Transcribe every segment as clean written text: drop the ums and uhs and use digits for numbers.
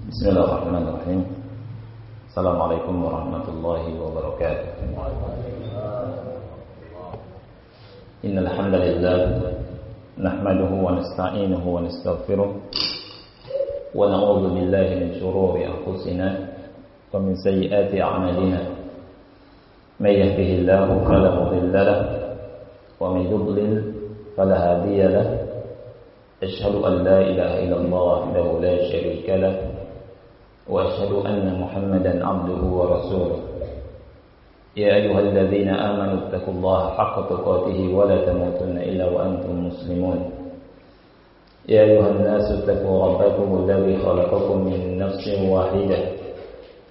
Bismillahirrahmanirrahim. Assalamualaikum warahmatullahi wabarakatuh. Innal hamdalillah nahmaduhu wa nasta'inuhu wa nastaghfiruh wa na'udzu billahi min shururi anfusina wa min sayyiati a'malina. May yahdihillahu fala mudilla lahu wa may yudlil fala hadiya lahu. Asyhadu an la ilaha illallah wahdahu la syarika lahu وأشهد أن محمدا عبده ورسوله يا أيها الذين آمنوا اتقوا الله حق تقاته ولا تموتن إلا وأنتم مسلمون يا أيها الناس اتقوا ربكم الذي خلقكم من نفس واحدة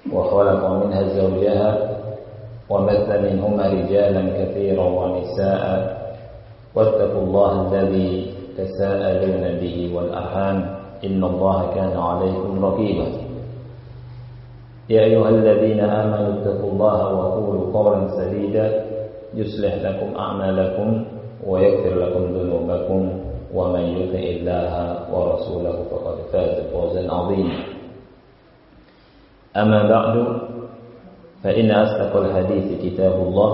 وخلق منها زوجها وبث منهما رجالا كثيرا ونساء واتقوا الله الذي تساءلون به والأرحام إن الله كان عليكم رقيبا يا أيها الذين آمنوا اتقوا الله وقولوا قولا سديدا يصلح لكم أعمالكم ويغفر لكم ذنوبكم ومن يطع الله ورسوله فقد فاز فوزا عظيما أما بعد فإن أصدق الحديث كتاب الله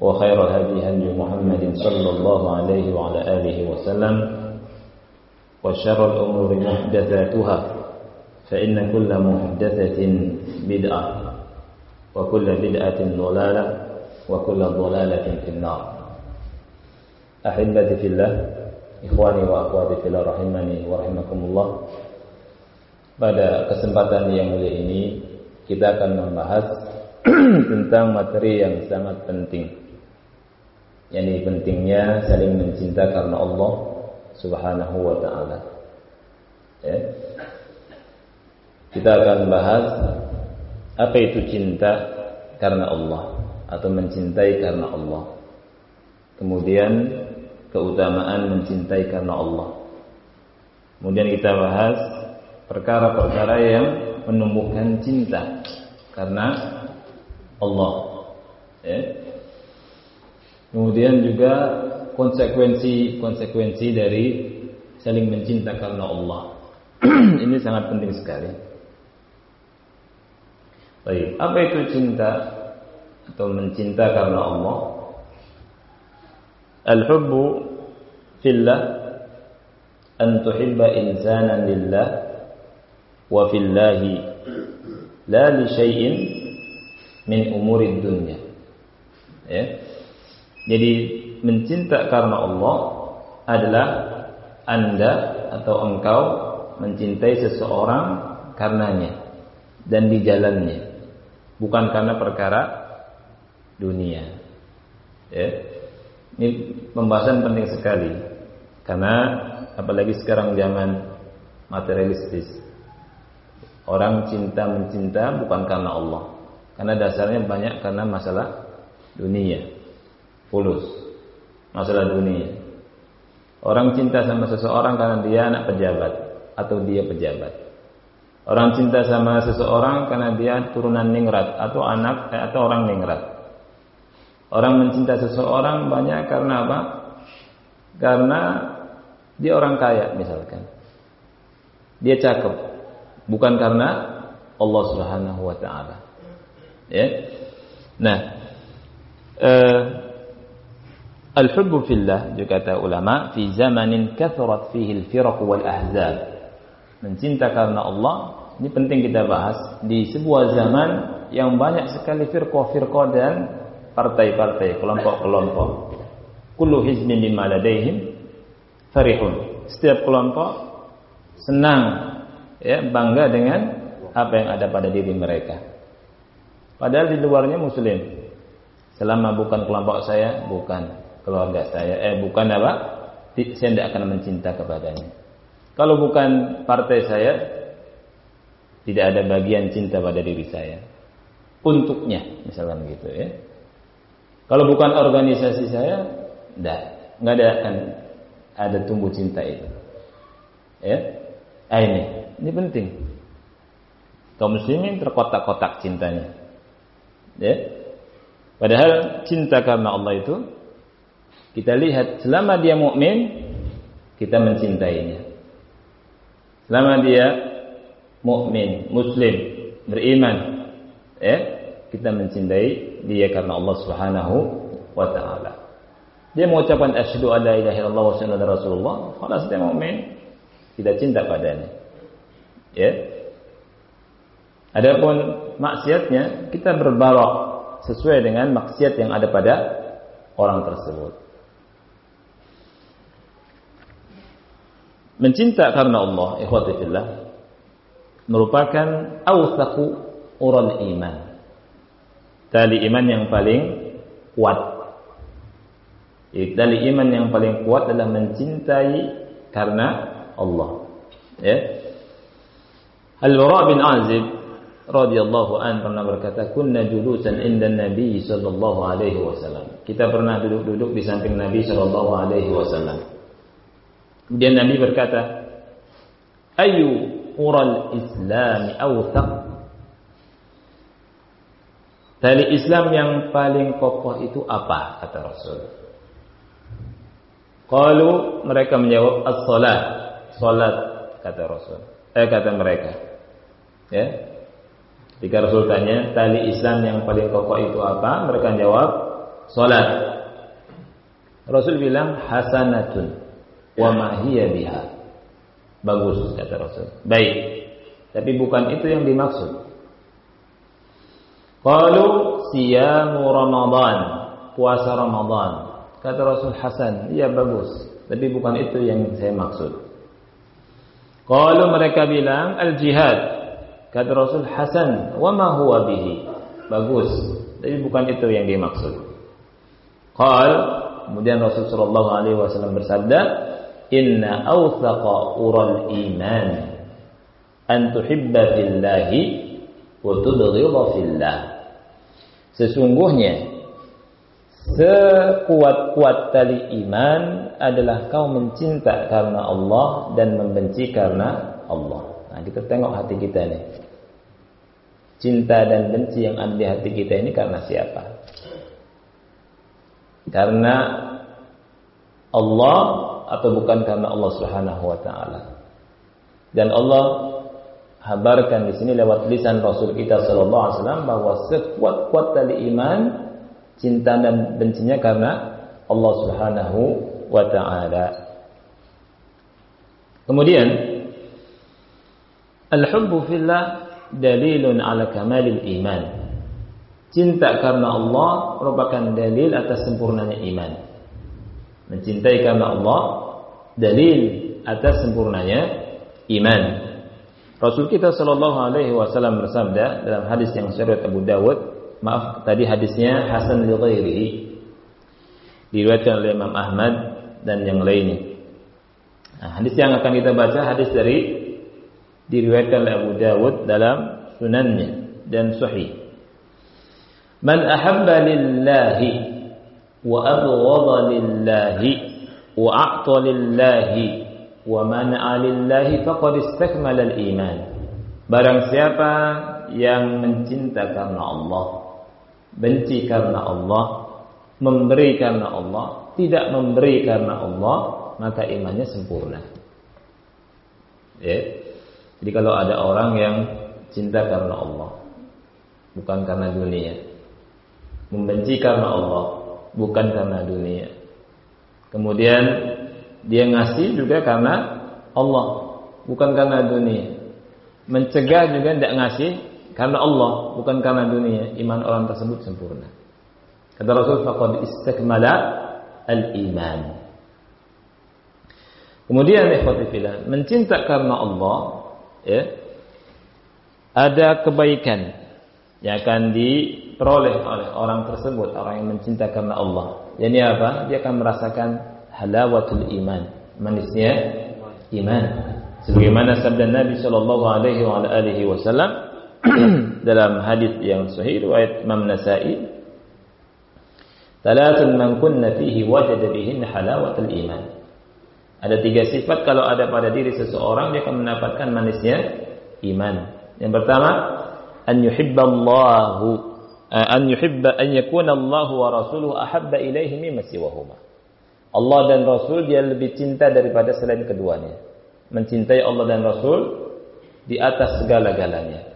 وخير الهدي هدي محمد صلى الله عليه وعلى آله وسلم وشر الأمور محدثاتها فإن كل محدثة بدعة وكل بدعة ضلالة وكل ضلالة في النار. أحبتي في الله, ikhwani wa akhwati fillah rahimani wa rahimakumullah. Pada kesempatan yang mulia ini kita akan membahas tentang materi yang sangat penting, yakni pentingnya saling mencinta karena Allah Subhanahu wa taala. Kita akan bahas apa itu cinta karena Allah atau mencintai karena Allah. Kemudian keutamaan mencintai karena Allah. Kemudian kita bahas perkara-perkara yang menumbuhkan cinta karena Allah. Kemudian juga konsekuensi dari saling mencinta karena Allah. Ini sangat penting sekali. Baik, apa itu cinta atau mencinta karena Allah? Al-hubbu fillah an tuhibba insanan lillah wa fillahi la li syai'in min umurid dunya. Jadi mencinta karena Allah adalah Anda atau engkau mencintai seseorang karenanya dan di jalannya, bukan karena perkara dunia. Ini pembahasan penting sekali karena apalagi sekarang zaman materialistis. Orang mencinta bukan karena Allah, karena dasarnya banyak karena masalah dunia, fulus, masalah dunia. Orang cinta sama seseorang karena dia anak pejabat atau dia pejabat. Orang cinta sama seseorang karena dia turunan ningrat atau atau orang ningrat. Orang mencinta seseorang banyak karena apa? Karena dia orang kaya misalkan. Dia cakep, bukan karena Allah Subhanahu wa taala. Nah, al-hubbu fillah juga kata ulama fi zamanin kathurat fihi al-firaq wal ahzab. Mencinta karena Allah ini penting kita bahas di sebuah zaman yang banyak sekali firqah-firqah dan partai-partai, kelompok-kelompok. Kullu hizbin bima ladaihim farihun. Setiap kelompok senang, bangga dengan apa yang ada pada diri mereka. Padahal di luarnya muslim. Selama bukan kelompok saya, bukan keluarga saya, bukan apa? Saya tidak akan mencinta kepadanya. Kalau bukan partai saya, tidak ada bagian cinta pada diri saya. Untuknya, misalkan gitu Kalau bukan organisasi saya, nggak akan ada tumbuh cinta itu. Ini penting. Kaum muslimin terkotak-kotak cintanya. Padahal cinta karena Allah itu kita lihat selama dia mukmin kita mencintainya. Selama dia mukmin, muslim, beriman, kita mencintai dia karena Allah Subhanahu wa taala. Dia mengucapkan asyhadu an la ilaha illallah wa asyhadu anna rasulullah, khalas dia mukmin, kita cinta padanya. Adapun maksiatnya, kita berbarok sesuai dengan maksiat yang ada pada orang tersebut. Mencinta karena Allah, ikhwati fillah, merupakan awthaqu ural iman. Tali iman yang paling kuat. Tali iman yang paling kuat adalah mencintai karena Allah. Al-Bara' bin Azib radhiyallahu an pernah berkata, "Kunna julusan inda Nabi sallallahu alaihi wasallam." Kita pernah duduk-duduk di samping Nabi sallallahu alaihi wasallam. Kemudian Nabi berkata, "Ayu ural Islam awthaq?" Tali Islam yang paling kokoh itu apa? Kata Rasul. Qalu, mereka menjawab, as-salat. Salat, kata Rasul. Kata mereka. Ketika Rasul tanya, tali Islam yang paling kokoh itu apa? Mereka jawab, salat. Rasul bilang, hasanatun wa ma hiya biha. Bagus, kata Rasul. Baik. Tapi bukan itu yang dimaksud. Qalu siyamu Ramadan, puasa Ramadan. Kata Rasul, hasan, iya bagus, tapi bukan itu yang saya maksud. Qalu, mereka bilang al-jihad. Kata Rasul, hasan, wa ma huwa bihi. Bagus, tapi bukan itu yang dimaksud. Qal, kemudian Rasul sallallahu alaihi wasallam bersabda, inna awthaqa ural iman an tuhibba fillahi wa tubghidha fillah. Sesungguhnya sekuat-kuat tali iman adalah kau mencinta karena Allah dan membenci karena Allah. Nah, kita tengok hati kita nih. Cinta dan benci yang ada di hati kita ini karena siapa? Karena Allah atau bukan karena Allah Subhanahu wa taala? Dan Allah habarkan di sini lewat lisan Rasul kita sallallahu alaihi wasallam bahwa sekuat-kuat tali iman cinta dan bencinya karena Allah Subhanahu wa taala. Kemudian al-hubbu fillah dalilun ala kamalil iman. Cinta karena Allah merupakan dalil atas sempurnanya iman. Mencintai karena Allah dalil atas sempurnanya iman. Rasul kita sallallahu alaihi wasallam bersabda dalam hadis yang riwayat Abu Dawud, maaf tadi hadisnya hasan li ghairihi, diriwayatkan oleh Imam Ahmad dan yang lainnya. Nah, hadis yang akan kita baca hadis dari diriwayatkan oleh Abu Dawud dalam sunannya dan sahih. Man ahabba lillahi wa abghadha lillahi wa a'ta lillahi wa mana'a lillahi faqad istakmala al-iman. Barang siapa yang mencinta karena Allah, benci karena Allah, memberi karena Allah, tidak memberi karena Allah, maka imannya sempurna. Jadi kalau ada orang yang cinta karena Allah, bukan karena dunia, membenci karena Allah, bukan karena dunia, kemudian dia ngasih juga karena Allah, bukan karena dunia, mencegah juga tidak ngasih karena Allah, bukan karena dunia, iman orang tersebut sempurna. Kata Rasul, faqad istakmala al-iman. Kemudian ikhwati fillah, mencinta karena Allah, ada kebaikan yang akan diperoleh oleh orang tersebut, orang yang mencinta karena Allah. Jadi apa? Dia akan merasakan halawatul iman, manisnya iman. Sebagaimana sabda Nabi sallallahu alaihi wa alihi wasallam dalam hadis yang sahih riwayat Imam Nasa'i, "Thalathun man kunna fihi wajada bihin halawatul iman." Ada 3 sifat kalau ada pada diri seseorang dia akan mendapatkan manisnya iman. Yang pertama, an yakuna Allah wa rasuluhu ahabba ilaihi mimma siwahuma. Allah dan Rasul dia lebih cinta daripada selain keduanya. Mencintai Allah dan Rasul di atas segala-galanya.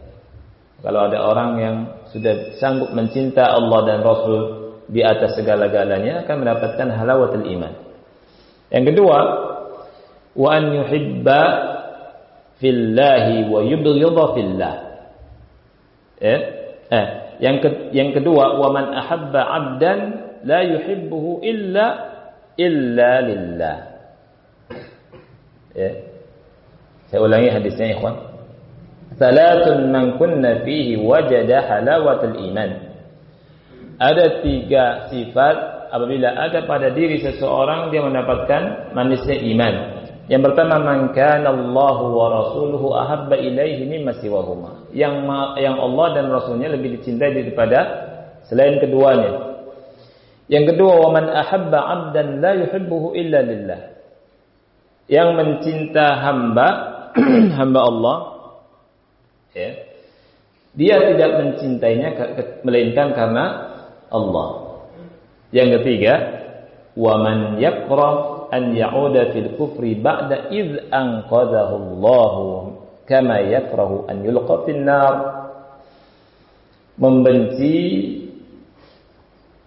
Kalau ada orang yang sudah sanggup mencinta Allah dan Rasul di atas segala-galanya, akan mendapatkan halawatul iman. Yang kedua, wa an yuhibba fillahi wa yubghidha fillah. Yang kedua, wa man ahabba 'abdan la yuhibbuhu illa lillah. Saya ulangi hadisnya, ikhwan. Salatun man kunna fihi wajada halawatul iman. Ada 3 sifat apabila ada pada diri seseorang, dia mendapatkan manisnya iman. Yang pertama, man kana Allahu wa rasuluhu ahabba ilaihi mimma siwahuma. Yang Allah dan Rasulnya lebih dicintai daripada selain keduanya. Yang kedua, wa man ahabba 'abdan la yuhibbuhu illa lillah. Yang mencinta hamba Allah, dia tidak mencintainya melainkan karena Allah. Yang ketiga, wa man yakrah an ya'uda fil kufri ba'da id anqadhahu Allah kama yakrahu an yulqa fin nar. Membenci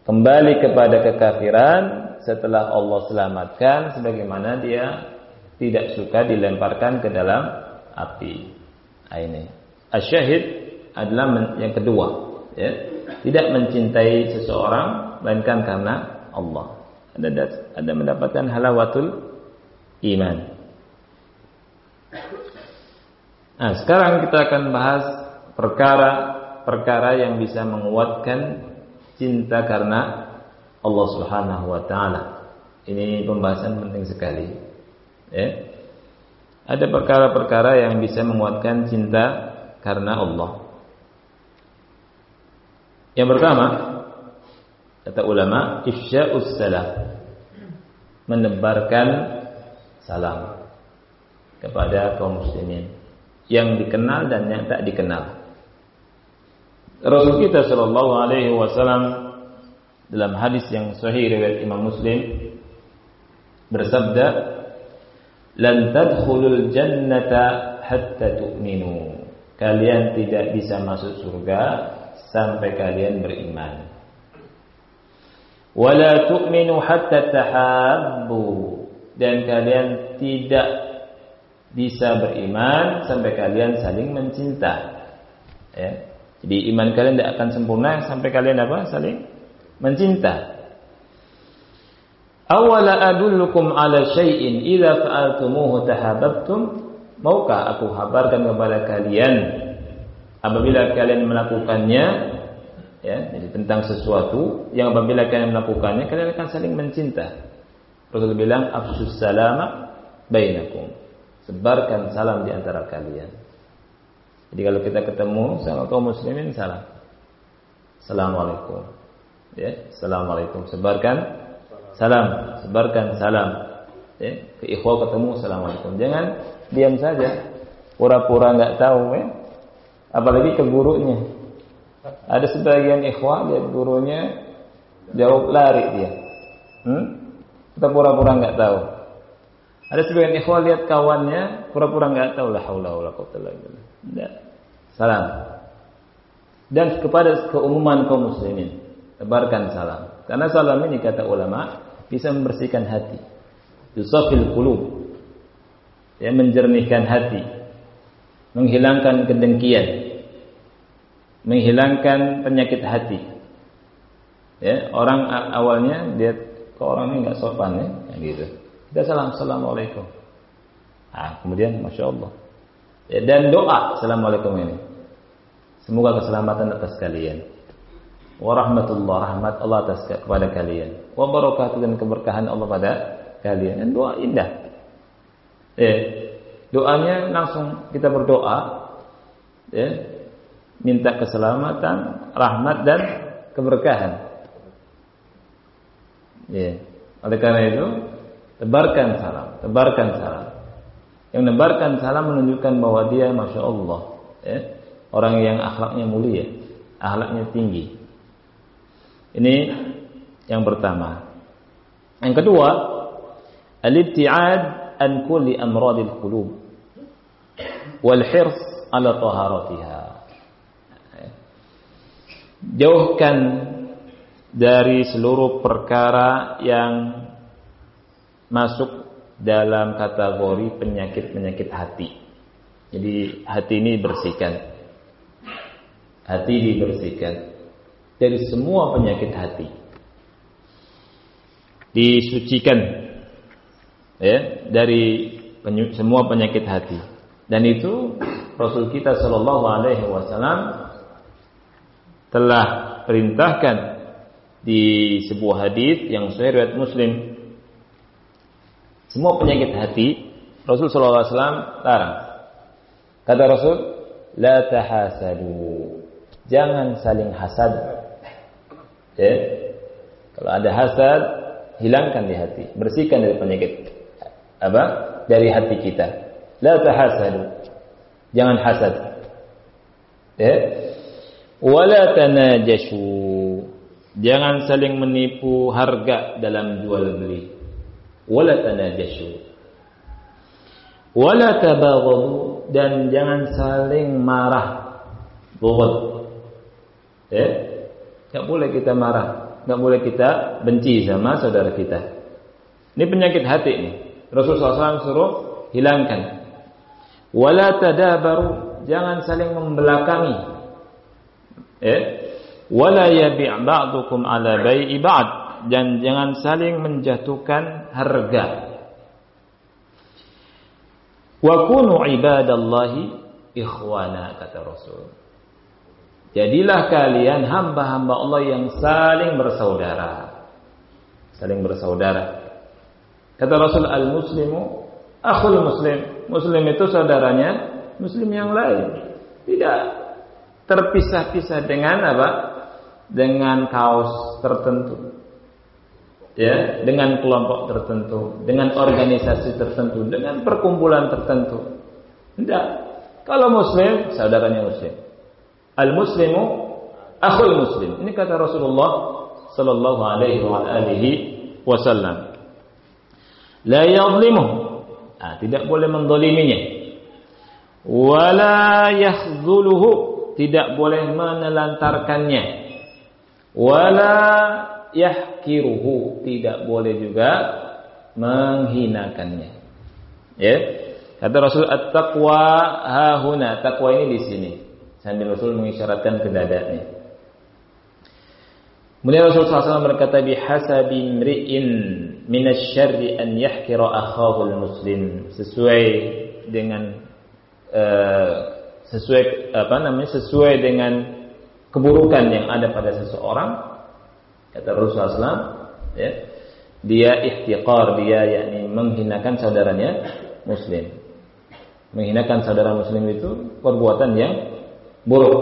kembali kepada kekafiran setelah Allah selamatkan, sebagaimana dia tidak suka dilemparkan ke dalam api. Ini asyahid adalah yang kedua, tidak mencintai seseorang melainkan karena Allah. Ada mendapatkan halawatul iman. Nah, sekarang kita akan bahas perkara yang bisa menguatkan cinta karena Allah Subhanahu wa taala. Ini pembahasan penting sekali. Ada perkara-perkara yang bisa menguatkan cinta karena Allah. Yang pertama, kata ulama, ifsya'us salam, menebarkan salam kepada kaum muslimin yang dikenal dan yang tak dikenal. Rasul kita sallallahu alaihi wasallam dalam hadis yang sahih riwayat Imam Muslim bersabda, "Lan tadkhulul jannata hatta tu'minu." Kalian tidak bisa masuk surga sampai kalian beriman. "Wala tu'minu hatta tahabbu." Dan kalian tidak bisa beriman sampai kalian saling mencinta. Jadi iman kalian tidak akan sempurna sampai kalian saling mencinta. "Awala adullukum ala syai'in idza fa'altumuhu tahabbtum." Maukah aku kabarkan kepada kalian apabila kalian melakukannya, jadi tentang sesuatu yang apabila kalian melakukannya kalian akan saling mencinta. Rasul bilang, "Afsus salama bainakum." Sebarkan salam di antara kalian. Jadi kalau kita ketemu sama kaum muslimin, salam. Assalamualaikum. Assalamualaikum. Sebarkan salam. Ke ikhwah ketemu, assalamualaikum. Jangan diam saja, pura-pura nggak tahu. Apalagi ke gurunya. Ada sebagian ikhwah lihat gurunya jawab lari dia. Kita pura-pura nggak tahu. Ada sebagian ikhwah lihat kawannya pura-pura nggak tahu, la haula wala quwwata illa billah. Salam. Dan kepada keumuman kaum muslimin, tebarkan salam. Karena salam ini kata ulama bisa membersihkan hati. Yusafil qulub. Menjernihkan hati. Menghilangkan kedengkian. Menghilangkan penyakit hati. Orang awalnya dia ke orang ini enggak sopan gitu. Kita salam, assalamualaikum. Kemudian masya Allah. Dan doa assalamualaikum ini. Semoga keselamatan atas kalian. Warahmatullah, rahmat Allah atas kepada kalian. Wabarakatuh, dan keberkahan Allah pada kalian. Dan doa indah. Doanya langsung kita berdoa, minta keselamatan, rahmat dan keberkahan. Oleh karena itu, tebarkan salam. Yang menebarkan salam menunjukkan bahwa dia masya Allah, orang yang akhlaknya mulia, akhlaknya tinggi. Ini yang pertama. Yang kedua, al-ibti'ad an kulli amradil qulub wal hirs ala taharatiha. Jauhkan dari seluruh perkara yang masuk dalam kategori penyakit-penyakit hati. Jadi hati ini bersihkan. Hati dibersihkan dari semua penyakit hati. Disucikan ya dari semua penyakit hati. Dan itu Rasul kita sallallahu alaihi wasallam telah perintahkan di sebuah hadis yang sahih riwayat Muslim. Semua penyakit hati Rasul sallallahu alaihi wasallam larang. Kata Rasul, la tahasadu. Jangan saling hasad. Ya. Kalau ada hasad, hilangkan di hati, bersihkan dari penyakit dari hati kita. La tahasadu. Jangan hasad. Ya. Wala tanajashu. Jangan saling menipu harga dalam jual beli. Wala tanajashu. Wala tabaghadu, dan jangan saling marah. Bughd. Ya. Enggak boleh kita marah, enggak boleh kita benci sama saudara kita. Ini penyakit hati ini. Rasulullah SAW suruh hilangkan. Wala tadabaru, jangan saling membelakangi. Wala yabi' ba'dukum ala bai'i ba'd, dan jangan saling menjatuhkan harga. Wa kunu ibadallahi ikhwana, kata Rasul. Jadilah kalian hamba-hamba Allah yang saling bersaudara. Saling bersaudara. Kata Rasul, al-muslimu akhul muslim. Muslim itu saudaranya muslim yang lain. Tidak terpisah-pisah dengan dengan kaos tertentu. Ya, dengan kelompok tertentu, dengan organisasi tertentu, dengan perkumpulan tertentu. Tidak. Kalau muslim, saudaranya muslim. Al-muslimu akhul muslim. Ini kata Rasulullah sallallahu alaihi wasallam. La yadhlimuhu. Tidak boleh mendoliminya. Wala yakhzuluhu, tidak boleh menelantarkannya. Wala yahkiruhu, tidak boleh juga menghinakannya. Ya. Kata Rasul, at-taqwa hahuna, takwa ini di sini. Sambil Rasul mengisyaratkan ke dadanya. Kemudian Rasulullah SAW berkata, bihasabi imri'in minasyarri an yahkira akhahu al-muslim, sesuai dengan sesuai dengan keburukan yang ada pada seseorang, kata Rasulullah SAW, ya, dia ihtiqar, dia yakni menghinakan saudaranya muslim. Menghinakan saudara muslim itu perbuatan yang buruk.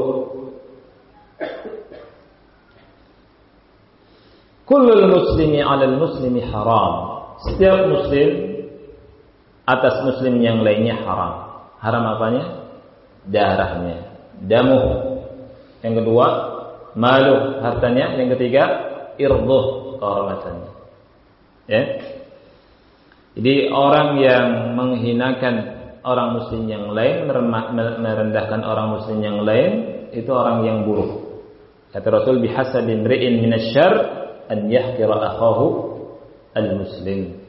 Kullul muslimi 'alal muslimi haram. Setiap muslim atas muslim yang lainnya haram. Haram apanya? Darahnya, damuh. Yang kedua, malu, hartanya. Yang ketiga, irduh, kehormatannya. Ya. Jadi orang yang menghinakan orang muslim yang lain, merendahkan orang muslim yang lain, itu orang yang buruk. Kata Rasul, bihasabi imri'in minasyarr an yahkira akhahu al-muslim.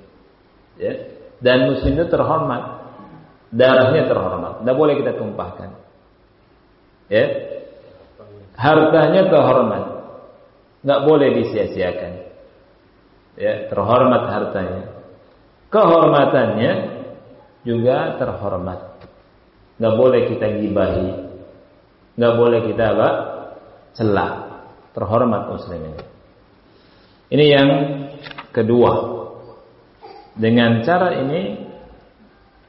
Ya. Dan muslim itu terhormat, darahnya terhormat, tidak boleh kita tumpahkan. Ya. Hartanya terhormat, nggak boleh disia-siakan. Ya, terhormat hartanya. Kehormatannya juga terhormat. Nggak boleh kita gibahi, nggak boleh kita celah. Terhormat muslim ini. Ini yang kedua. Dengan cara ini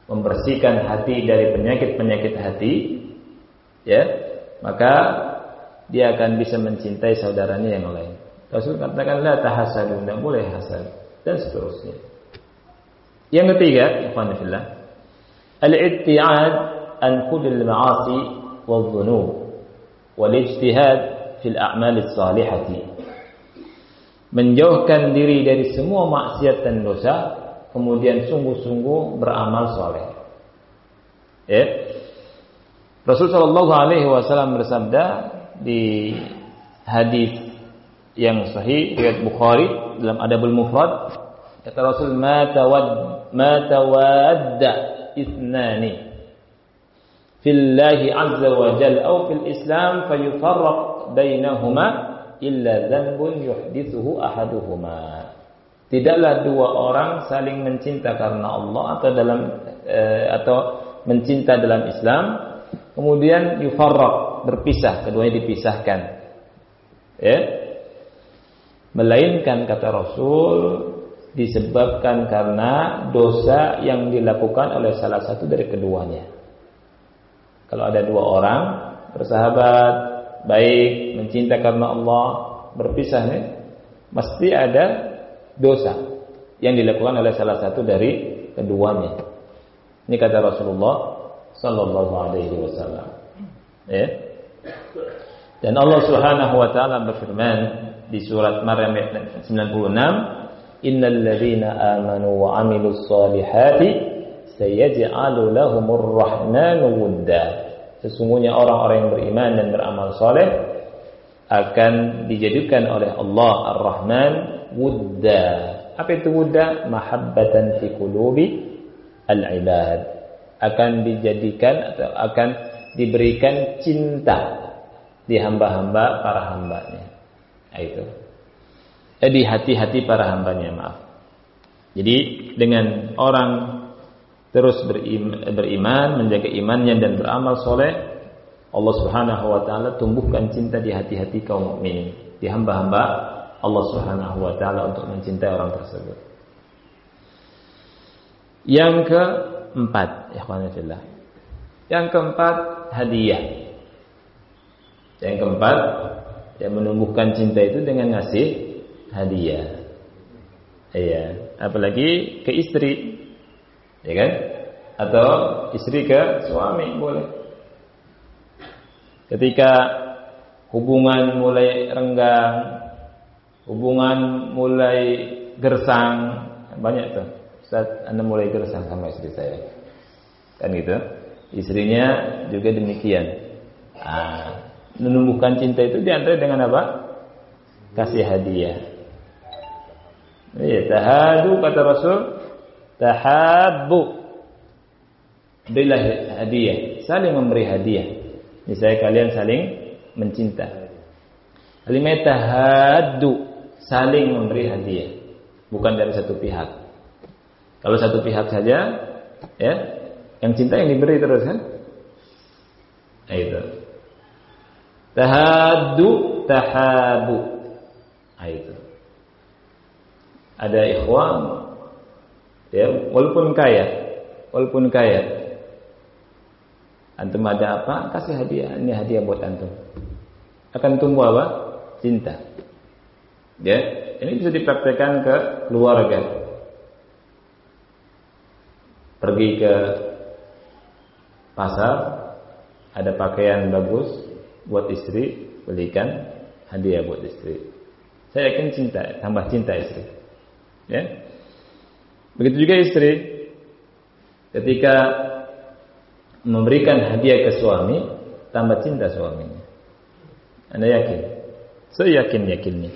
membersihkan hati dari penyakit-penyakit hati, ya, maka dia akan bisa mencintai saudaranya yang lain. Rasul katakan la tahasadu, tidak boleh hasad, dan seterusnya. Yang ketiga, ikhwan fillah, al-ibtiad an kullil ma'asi wadh-dhunub wal ijtihad fil a'mal as-salihati. Menjauhkan diri dari semua maksiat dan dosa, kemudian sungguh-sungguh beramal soleh. Ya. Rasul sallallahu alaihi wasallam bersabda di hadis yang sahih riwayat Bukhari dalam Adabul Mufrad, kata Rasul, ma tawadda ithnani fillahi azza wa jalla aw fil islam fayufarraq bainahuma illa dhanbun yuhdithuhu ahaduhuma. Tidaklah dua orang saling mencinta karena Allah atau mencinta dalam Islam kemudian yufarraq, berpisah, keduanya dipisahkan, ya, melainkan kata Rasul disebabkan karena dosa yang dilakukan oleh salah satu dari keduanya. Kalau ada dua orang bersahabat baik, mencinta karena Allah, berpisah nih, mesti ada dosa yang dilakukan oleh salah satu dari keduanya. Ini kata Rasulullah sallallahu alaihi wasallam. Ya. Dan Allah Subhanahu wa taala berfirman di surat Maryam ayat 96, "Innal ladzina amanu wa 'amilus solihati sayaj'alu lahumur rahmanu wudda." Sesungguhnya orang-orang yang beriman dan beramal soleh akan dijadikan oleh Allah Ar-Rahman wudda. Apa itu wudda? Mahabbatan fi qulubi al-ibad. Akan dijadikan atau akan diberikan cinta di hamba-hamba para hambanya. Itu. Di hati-hati para hambanya, maaf. Jadi dengan orang terus beriman, menjaga imannya dan beramal soleh, Allah Subhanahu wa taala tumbuhkan cinta di hati-hati kaum mukminin, di hamba-hamba Allah Subhanahu wa taala untuk mencintai orang tersebut. Yang keempat, ikhwan fillah. Yang keempat, hadiah. Yang keempat, yang menumbuhkan cinta itu dengan ngasih hadiah. Iya, apalagi ke istri, ya kan? Atau istri ke suami boleh. Ketika hubungan mulai renggang, hubungan mulai gersang, banyak tuh. Saat Anda mulai gersang sama istri saya, kan gitu. Istrinya juga demikian. Menumbuhkan cinta itu diantara dengan apa? Kasih hadiah. Ya, tahadu kata Rasul, tahabbu. Berilah hadiah, saling memberi hadiah. Misalnya kalian saling mencinta. Kalimat tahaddu, saling memberi hadiah, bukan dari satu pihak. Kalau satu pihak saja, ya, yang cinta yang diberi terus kan? Nah, itu. Tahaddu, tahabu. Nah, itu. Ada ikhwan, ya, walaupun kaya, antum ada apa? Kasih hadiah. Ini hadiah buat antum. Akan tumbuh apa? Cinta. Ya, ini bisa dipraktekkan ke keluarga. Pergi ke pasar, ada pakaian bagus buat istri, belikan hadiah buat istri. Saya yakin cinta, tambah cinta istri. Ya. Begitu juga istri, ketika memberikan hadiah ke suami, tambah cinta suaminya. Anda yakin? Saya yakinnya.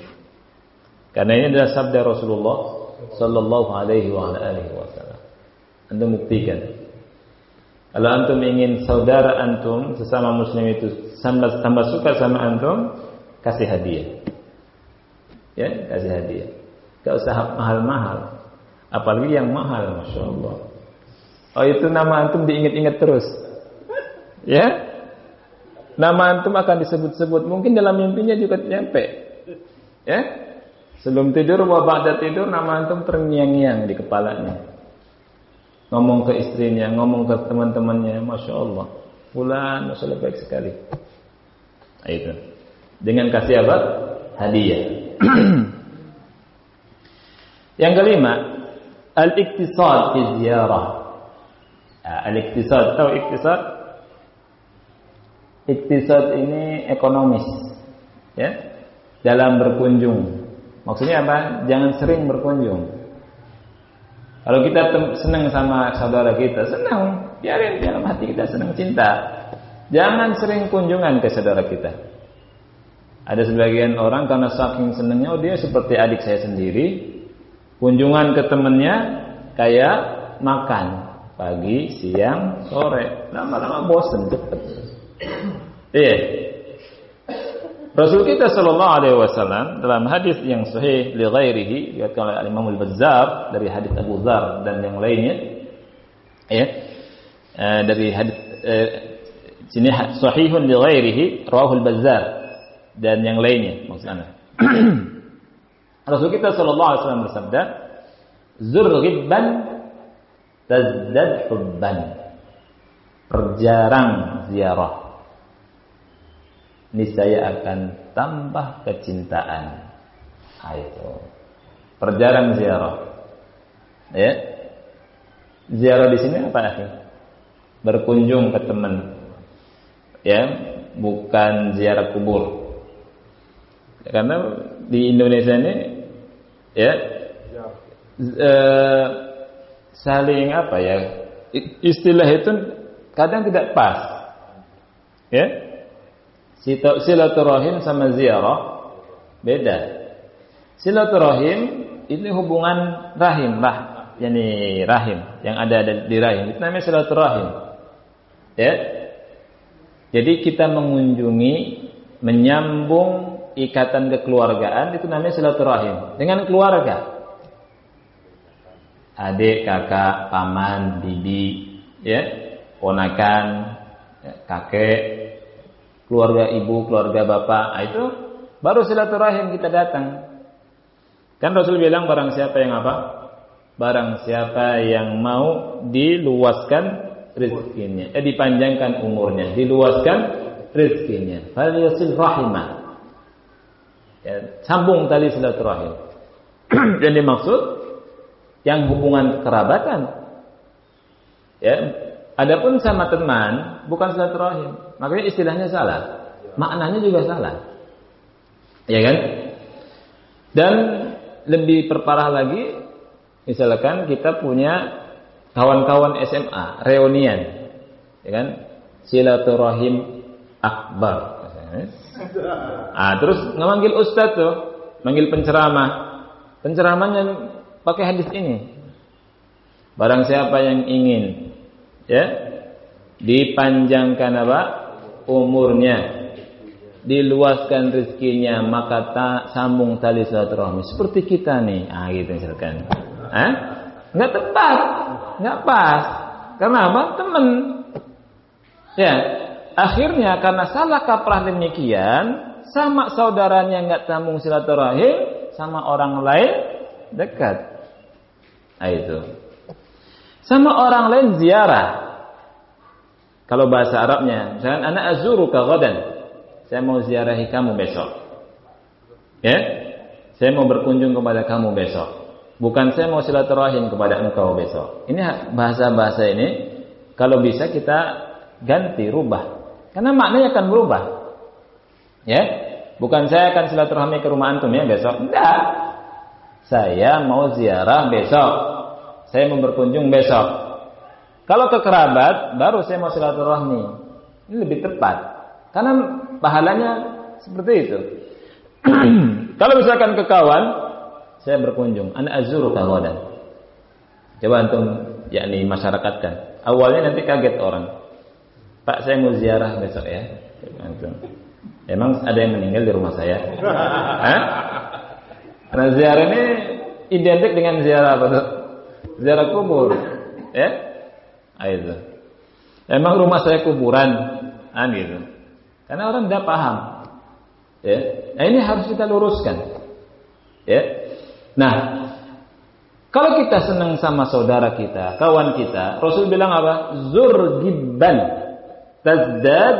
Karena ini adalah sabda Rasulullah sallallahu alaihi wasallam. Anda buktikan. Kalau antum ingin saudara antum sesama muslim itu tambah suka sama antum, kasih hadiah. Ya, kasih hadiah. Gak usah mahal-mahal. Apalagi yang mahal, Masya Allah. Oh, itu nama antum diingat-ingat terus. Ya, nama antum akan disebut-sebut. Mungkin dalam mimpinya juga nyampe. Ya, sebelum tidur, ba'da tidur, nama antum terngiang-ngiang di kepalanya. Ngomong ke istrinya, ngomong ke teman-temannya, Masya Allah, fulan, Masya Allah baik sekali. Itu. Dengan kasih apa? Hadiah. Yang kelima, al-iktisad fi ziyarah. Al-iktisad, tahu iktisad? Iktisad ini ekonomis, ya, dalam berkunjung. Maksudnya apa? Jangan sering berkunjung. Kalau kita senang sama saudara kita, senang, biarin dalam hati kita senang cinta. Jangan sering kunjungan ke saudara kita. Ada sebagian orang karena saking senangnya, dia seperti adik saya sendiri. Kunjungan ke temannya kayak makan pagi, siang, sore. Lama-lama bosan cepet. Iya. Rasul kita sallallahu alaihi wasallam dalam hadis yang sahih li ghairihi diriwayatkan oleh Imam Al-Bazzar dari hadis Abu Dzar dan yang lainnya. Ya. Dari hadis sini sahihun li ghairihi rawahu Al-Bazzar dan yang lainnya maksudnya. Rasul kita sallallahu alaihi wasallam bersabda, "Zur ghibban tazdad hubban." Perjarang ziarah, niscaya akan tambah kecintaan. Itu. Perjarang ziarah. Ya. Ziarah di sini apa akhi? Berkunjung ke teman. Ya, bukan ziarah kubur. Karena di Indonesia ini ya saling apa ya, istilah itu kadang tidak pas ya. Silaturahim sama ziarah beda. Silaturahim ini hubungan rahim yakni rahim yang ada di rahim, itu namanya silaturahim ya. Jadi kita mengunjungi, menyambung ikatan kekeluargaan, itu namanya silaturahim dengan keluarga. Adik, kakak, paman, bibi, ya, ponakan, ya, kakek, keluarga ibu, keluarga bapak, itu baru silaturahim kita datang. Kan Rasul bilang barang siapa yang apa? Barang siapa yang mau diluaskan rezekinya, dipanjangkan umurnya, diluaskan rezekinya, falyasil rahimah. Ya, sambung tali silaturahim. Yang dimaksud yang hubungan kerabatan. Ya, adapun sama teman bukan silaturahim. Makanya istilahnya salah. Maknanya juga salah. Ya kan? Dan lebih perparah lagi, misalkan kita punya kawan-kawan SMA, reunian. Ya kan? Silaturahim akbar. Terus ngemanggil ustaz tuh, manggil penceramah. Penceramahnya pakai hadis ini. Barang siapa yang ingin ya dipanjangkan apa? Umurnya, diluaskan rezekinya, maka sambung tali silaturahmi. Seperti kita nih, gitu misalkan. Enggak tepat, enggak pas. Karena apa? Teman. Ya. Akhirnya karena salah kaprah demikian, sama saudaranya enggak sambung silaturahim, sama orang lain dekat. Itu. Sama orang lain ziarah. Kalau bahasa Arabnya, misalkan ana azuruka ghadan. Saya mau ziarahi kamu besok. Ya? Saya mau berkunjung kepada kamu besok. Bukan saya mau silaturahim kepada engkau besok. Ini bahasa-bahasa ini kalau bisa kita ganti, rubah. Karena maknanya akan berubah. Ya? Bukan saya akan silaturahmi ke rumah antum ya besok. Enggak. Saya mau ziarah besok. Saya mau berkunjung besok. Kalau ke kerabat, baru saya mau silaturahmi. Ini lebih tepat. Karena pahalanya seperti itu. Kalau misalkan ke kawan, saya berkunjung. Ana azuruka ghadan. Coba antum yakni masyarakatkan. Awalnya nanti kaget orang. Pak, saya mau ziarah besok ya. Antum. Emang ada yang meninggal di rumah saya? Karena ziarah ini identik dengan ziarah apa tuh? Ziarah kubur. Ya? Itu. Emang rumah saya kuburan? Gitu. Karena orang tidak paham. Ya. Nah, ini harus kita luruskan. Ya. Nah, kalau kita senang sama saudara kita, kawan kita, Rasul bilang apa? Zur gibban tazdad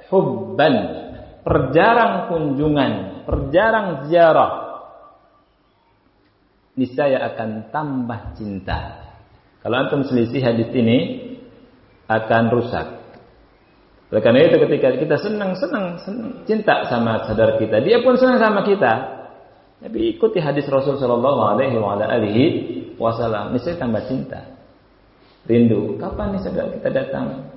hubban. Perjarang kunjungan, perjarang ziarah, niscaya akan tambah cinta. Kalau antum selisih hadis ini akan rusak. Oleh karena itu ketika kita senang cinta sama saudara kita, dia pun senang sama kita. Tapi ikuti hadis Rasul sallallahu alaihi wasallam, niscaya tambah cinta. Rindu, kapan nih saudara kita datang?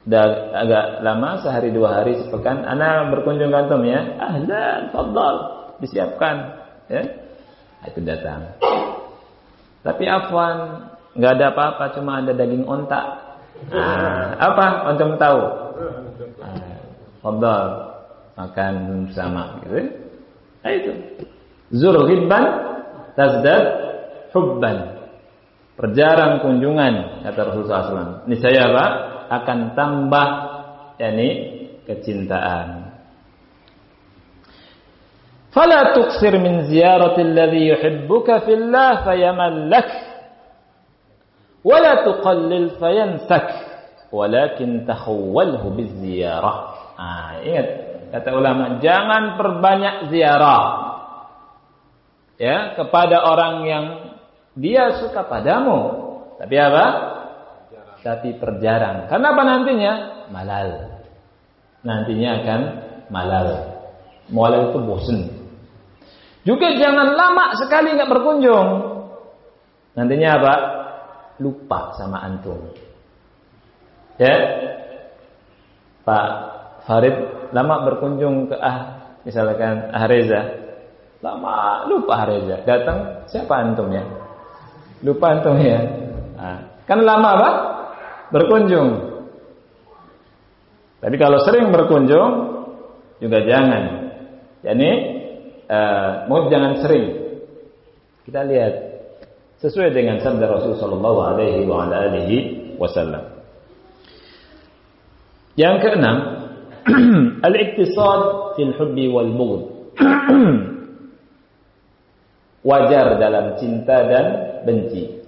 agak lama, sehari 2 hari, sepekan, ana berkunjung ke antum ya. Ahlan, fadhal, disiapkan, ya. Itu datang. Tapi afwan, enggak ada apa-apa, cuma ada daging onta. Apa? Antum tahu? Fadhal, makan bersama, gitu. Nah, itu. Zur ghibban tazdad hubban. Perjarang kunjungan, kata Rasulullah SAW. Ini saya apa? Akan tambah yakni kecintaan. Fala tuksir min ziyarati alladhi yuhibbuka fillah fayamallak wa la tuqallil fayansak walakin takhawwalhu biziyarah. Ingat kata ulama, jangan perbanyak ziarah ya kepada orang yang dia suka padamu. Tapi apa? Tapi perjarang. Karena apa nantinya? Malal. Nantinya akan malal. Malal itu bosan. Juga jangan lama sekali nggak berkunjung. Nantinya apa? Lupa sama antum. Ya, Pak Farid lama berkunjung ke misalkan Reza. Lama lupa Reza. Datang siapa antum ya? Lupa antum ya. Kan lama apa? Berkunjung. Tapi kalau sering berkunjung juga jangan. Yani mau jangan sering. Kita lihat sesuai dengan sabda Rasul sallallahu alaihi wasallam. Yang keenam, al-iktisad fil hubbi wal bughd. Wajar dalam cinta dan benci,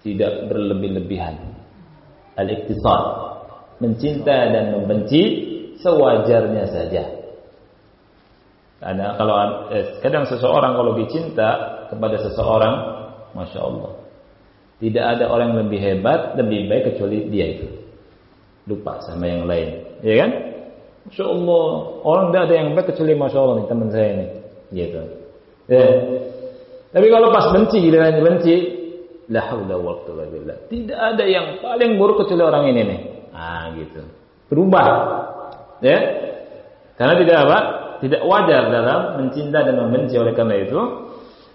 tidak berlebih-lebihan. Al-iktisad, mencinta dan membenci sewajarnya saja. Karena kalau kadang seseorang kalau dicinta kepada seseorang, masya Allah, tidak ada orang yang lebih hebat, lebih baik kecuali dia itu. Lupa sama yang lain, ya kan? Masya Allah, orang tidak ada yang baik kecuali masya Allah nih teman saya ini, gitu. Ya. Tapi kalau pas benci, giliran benci, la haula wala quwwata illa billah. Tidak ada yang paling buruk kecuali orang ini nih. Gitu. Berubah. Ya. Karena tidak apa? Tidak wajar dalam mencinta dan membenci. Oleh karena itu,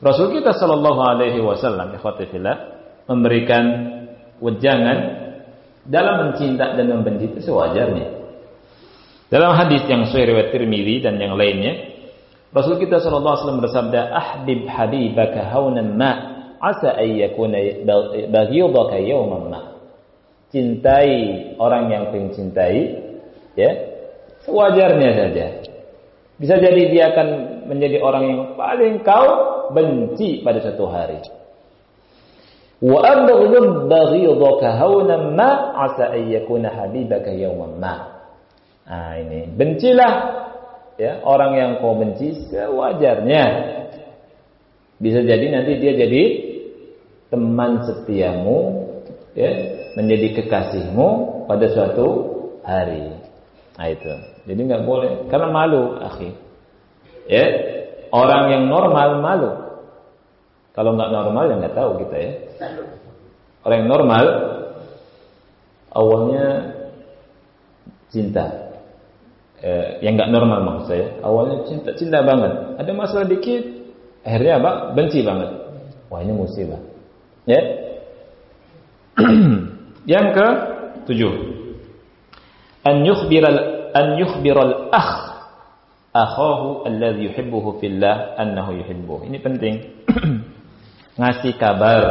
Rasul kita sallallahu alaihi wasallam ikhwati fillah memberikan wejangan dalam mencinta dan membenci itu sewajarnya. Dalam hadis yang sahih riwayat Tirmidzi dan yang lainnya, Rasul kita sallallahu alaihi wasallam bersabda, "Ahbib habibaka haunan ma, asa ay yakuna baghidaka yawman ma." Cintai orang yang kau cintai, ya, sewajarnya saja. Bisa jadi dia akan menjadi orang yang paling kau benci pada suatu hari. Wa abghid baghidaka haunan ma, asa ay yakuna habibaka yawman ma. Ini bencilah ya orang yang kau benci sewajarnya. Bisa jadi nanti dia jadi teman setiamu, ya, menjadi kekasihmu pada suatu hari. Itu. Jadi nggak boleh, karena malu, akhi. Ya, orang yang normal malu. Kalau nggak normal ya nggak tahu kita ya. Orang yang normal awalnya cinta. Yang nggak normal maksud saya, awalnya cinta banget, ada masalah dikit, akhirnya apa? Benci banget. Wah, ini musibah. Ya. Yang ke-7, an yukhbiral akh akhahu alladhi yuhibbuhu fillah annahu yuhibbuhu. Ini penting. Ngasih kabar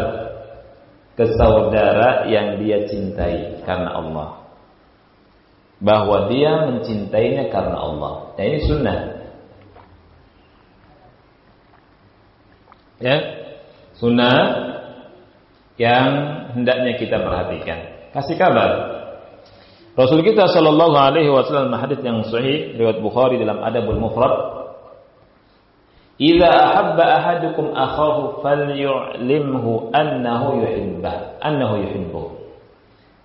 ke saudara yang dia cintai karena Allah, bahwa dia mencintainya karena Allah. Nah, ini sunnah. Ya, sunnah yang hendaknya kita perhatikan. Kasih kabar. Rasul kita sallallahu alaihi wasallam hadis yang sahih riwayat Bukhari dalam Adabul Mufrad, "Idza ahabba ahadukum akhahu falyu'limhu annahu yuhibbuhu."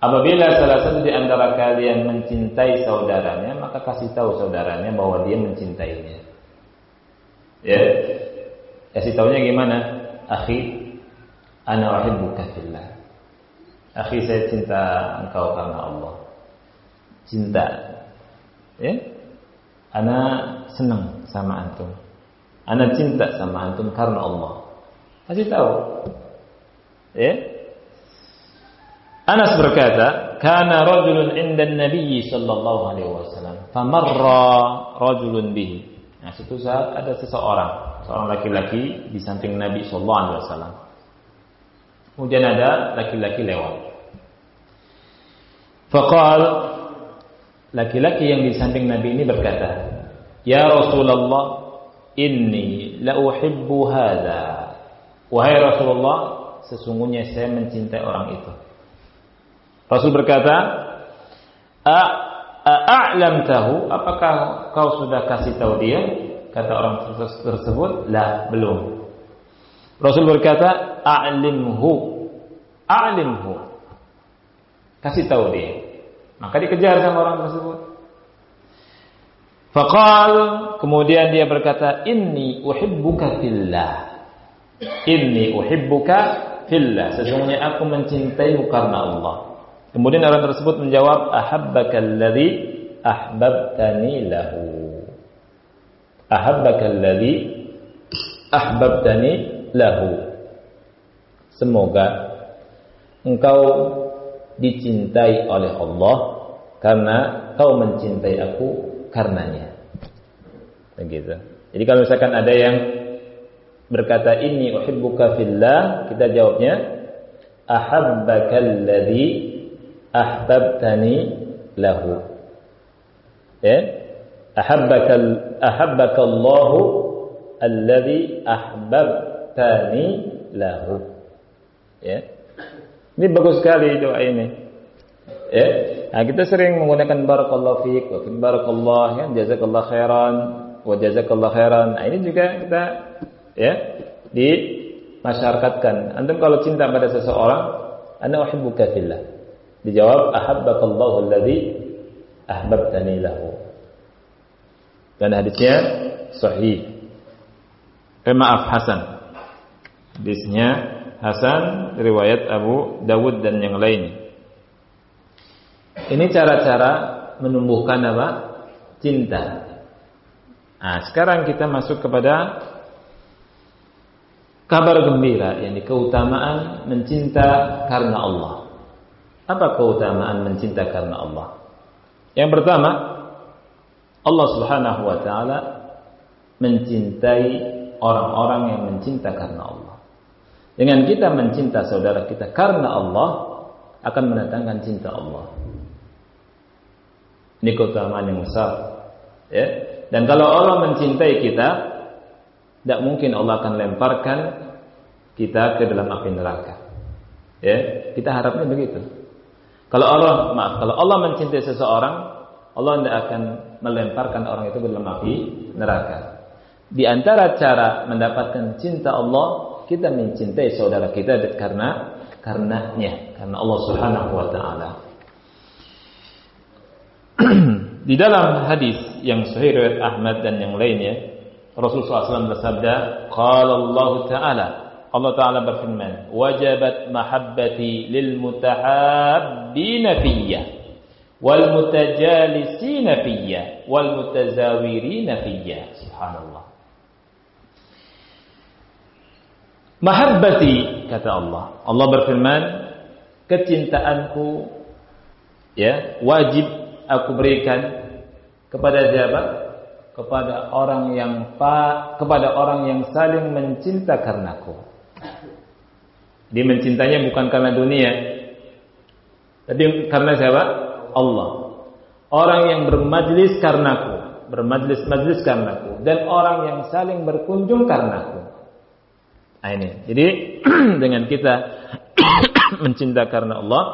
Apabila salah satu di antara kalian mencintai saudaranya, maka kasih tahu saudaranya bahwa dia mencintainya. Ya. Kasih tahunya gimana? Akhi, ana uhibbuka fillah. Akhi, saya cinta engkau karena Allah. cinta. Ya? Ana senang sama antum. Ana cinta sama antum karena Allah. Kasih tahu. Ya? Anas berkata, "Kana rajulun 'inda an-nabiy sallallahu alaihi wasallam, famarra rajulun bihi." Nah, suatu saat ada seorang laki-laki di samping Nabi sallallahu alaihi wasallam. Kemudian ada laki-laki lewat. Faqal, laki-laki yang di samping Nabi ini berkata, "Ya Rasulullah, inni la uhibbu hadza." Wahai Rasulullah, sesungguhnya saya mencintai orang itu. Rasul berkata, "A'lamtahu? Apakah kau sudah kasih tahu dia?" Kata orang tersebut, "La, belum." Rasul berkata, "A'limhu." Kasih tahu dia. Maka dikejar sama orang tersebut. Faqal, kemudian dia berkata, "Inni uhibbuka fillah." Inni uhibbuka fillah. Sesungguhnya aku mencintaimu karena Allah. Kemudian orang tersebut menjawab, "Ahabbakal-ladzi ahbabtani lahu." Ahabbakal-ladzi ahbabtani lahu. Semoga engkau dicintai oleh Allah karena kau mencintai aku karenanya. Begitu. Jadi kalau misalkan ada yang berkata inni uhibbuka fillah, kita jawabnya ahabbakal-ladzi ahbabtani lahu. Ya? Ahabbakallahu alladzi ahbabtani lahu. Ya. Ini bagus sekali doa ini. Ya. Nah, kita sering menggunakan barakallahu fiik wa barakallah, ya, jazakallahu khairan wa jazakallahu khairan. Nah, ini juga kita ya dimasyarakatkan. Antum kalau cinta pada seseorang, ana uhibbuka fillah. Dijawab ahabbakallahu alladzi ahbabtani lahu. Dan hadisnya sahih. Maaf, hasan. Hadisnya hasan, riwayat Abu Dawud dan yang lain. Ini cara-cara menumbuhkan apa? Cinta. Nah, sekarang kita masuk kepada kabar gembira, yakni keutamaan mencinta karena Allah. Apa keutamaan mencinta karena Allah? Yang pertama, Allah Subhanahu wa taala mencintai orang-orang yang mencinta karena Allah. Dengan kita mencinta saudara kita karena Allah, akan mendatangkan cinta Allah. Ini keutamaan yang besar. Ya. Dan kalau Allah mencintai kita, tidak mungkin Allah akan lemparkan kita ke dalam api neraka. Ya, kita harapnya begitu. Kalau Allah mencintai seseorang, Allah tidak akan melemparkan orang itu ke dalam api neraka. Di antara cara mendapatkan cinta Allah, kita mencintai saudara kita karena Allah Subhanahu wa taala. Di dalam hadis yang sahih riwayat Ahmad dan yang lainnya, Rasulullah SAW bersabda, qala Allah Ta'ala, Allah Ta'ala berfirman, wajabat mahabbati lil mutahabbina fiyya wal mutajalisina fiyya wal mutazawirina fiyya. Subhanallah. Mahabbati, kata Allah. Allah berfirman, kecintaanku ya wajib aku berikan kepada siapa? Kepada orang yang saling mencinta karenaku. Dia mencintanya bukan karena dunia, tapi karena siapa? Allah. Orang yang bermajlis karenaku, bermajlis karenaku, dan orang yang saling berkunjung karenaku. Nah, ini. Jadi dengan kita mencinta karena Allah,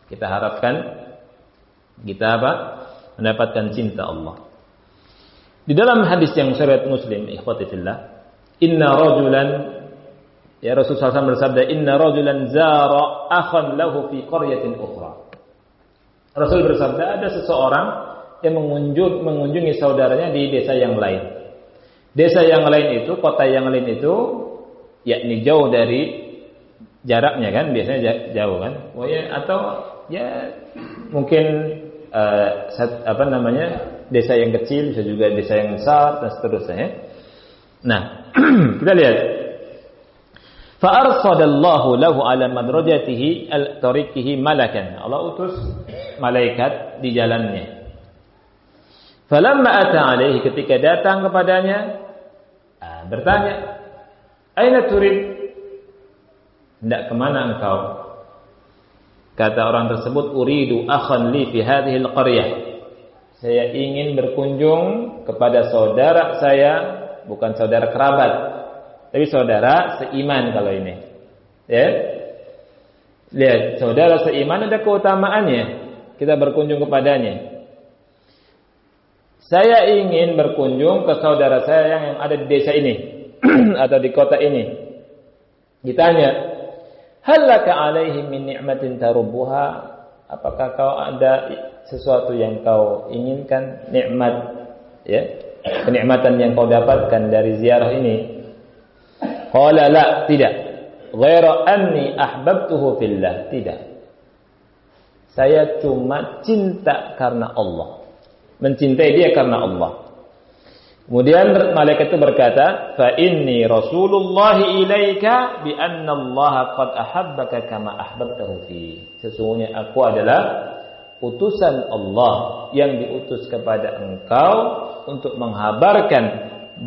kita harapkan kita mendapatkan cinta Allah. Di dalam hadis yang riwayat Muslim, ikhwati fillah, inna rajulan, ya Rasulullah SAW bersabda, inna rajulan zara akhan lahu fi qaryatin ukhra. Rasul bersabda, ada seseorang yang mengunjungi saudaranya di desa yang lain. Desa yang lain itu, kota yang lain itu, yakni jauh dari jaraknya kan, biasanya jauh kan, atau ya mungkin desa yang kecil, bisa juga desa yang besar dan seterusnya. Ya. Nah, kita lihat. Fa arsadallahu lahu ala madrajatihi al-tariqihi malakan. Allah utus malaikat di jalannya. Falamma ata alaihi, ketika datang kepadanya, bertanya, "Aina turid?" Hendak kemana engkau? Kata orang tersebut, "Uridu akhan li fi hadhihi al-qaryah." Saya ingin berkunjung kepada saudara saya, bukan saudara kerabat, tapi saudara seiman kalau ini. Ya. Lihat, saudara seiman ada keutamaannya. Kita berkunjung kepadanya. Saya ingin berkunjung ke saudara saya yang ada di desa ini atau di kota ini. Ditanya, "Hal laka alaihi min ni'matin tarubbuha?" Apakah kau ada sesuatu yang kau inginkan, nikmat, ya? Kenikmatan yang kau dapatkan dari ziarah ini? Qala la, tidak. Ghaira anni ahbabtuhu fillah, tidak. Saya cuma cinta karena Allah. Mencintai dia karena Allah. Kemudian malaikat itu berkata, "Fa inni Rasulullah ilaika bi anna Allah qad ahabbaka kama ahbabtahu fi." Sesungguhnya aku adalah utusan Allah yang diutus kepada engkau untuk menghabarkan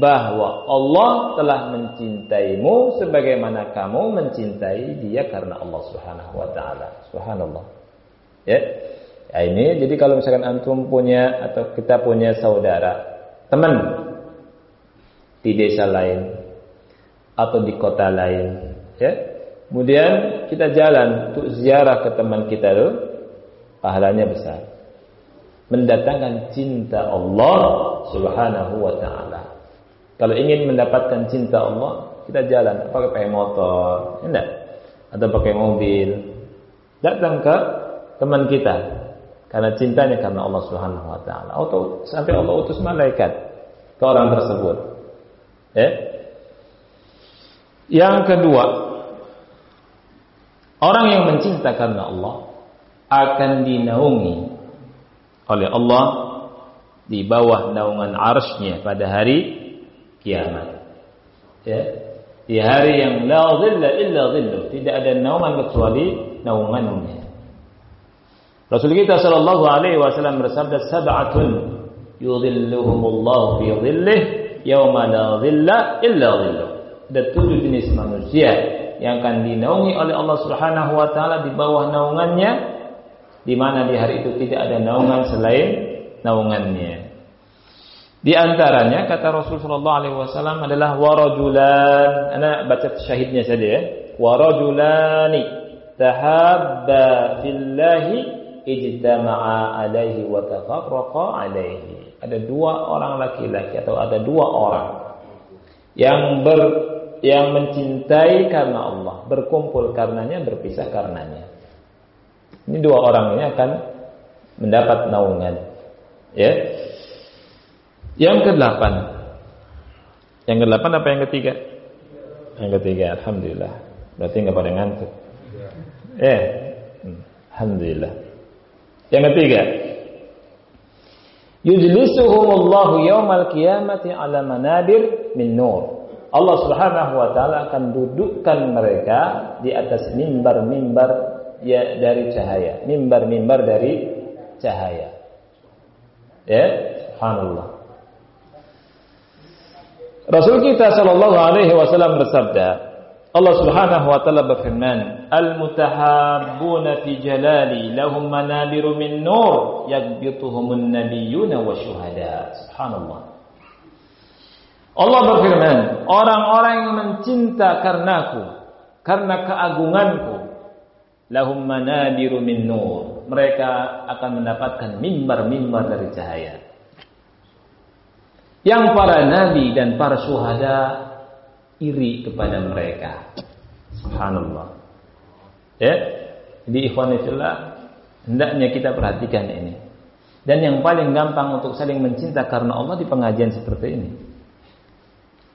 bahwa Allah telah mencintaimu sebagaimana kamu mencintai dia karena Allah Subhanahu wa taala. Subhanallah. Ya. Ya, ini jadi kalau misalkan antum punya atau kita punya saudara, teman di desa lain atau di kota lain, ya. Kemudian kita jalan untuk ziarah ke teman kita itu, pahalanya besar. Mendatangkan cinta Allah Subhanahu wa taala. Kalau ingin mendapatkan cinta Allah, kita jalan pakai motor, enggak? Atau pakai mobil. Datang ke teman kita. Karena cintanya karena Allah Subhanahu wa taala. Atau sampai Allah utus malaikat ke orang tersebut. Ya. Yang kedua, orang yang mencinta karena Allah akan dinaungi oleh Allah di bawah naungan arsy-Nya pada hari kiamat. Ya. Di hari yang la dhilla illa dhilluh, tidak ada naungan kecuali naungannya. Rasul kita sallallahu alaihi wasallam bersabda, "Sab'atun yudhilluhumullahu fi dhillih yauma la dhilla illa dhilluh." Ada 7 jenis manusia yang akan dinaungi oleh Allah Subhanahu wa taala di bawah naungannya, di mana di hari itu tidak ada naungan selain naungannya. Di antaranya kata Rasul sallallahu alaihi wasallam adalah warajulan. Ana baca syahidnya saja ya. Warajulani tahabba fillahi ijtama'a alaihi wa tafarraqa alaihi. Ada 2 orang laki-laki atau ada 2 orang yang mencintai karena Allah, berkumpul karenanya, berpisah karenanya. Ini 2 orang ini akan mendapat naungan. Ya. Yang ke-8. Yang ke-8 apa yang ketiga? Yang ketiga, alhamdulillah. Berarti enggak pada ngantuk. Alhamdulillah. Yang ketiga, yujlisuhumullahu yaumal qiyamati ala manabir min nur. Allah Subhanahu wa taala akan dudukkan mereka di atas mimbar-mimbar ya dari cahaya, mimbar-mimbar dari cahaya. Ya, subhanallah. Rasul kita sallallahu alaihi wasallam bersabda, Allah Subhanahu wa taala berfirman, "Al-mutahabbuna fi jalali lahum manabiru min nur yaghbituhumun nabiyyuna wasyuhada." Subhanallah. Allah berfirman, orang-orang yang mencinta karenaku, karena keagunganku, lahum manabiru min nur. Mereka akan mendapatkan mimbar-mimbar dari cahaya. Yang para nabi dan para syuhada iri kepada mereka. Subhanallah. Ya. Jadi ikhwanillah, hendaknya kita perhatikan ini. Dan yang paling gampang untuk saling mencinta karena Allah di pengajian seperti ini.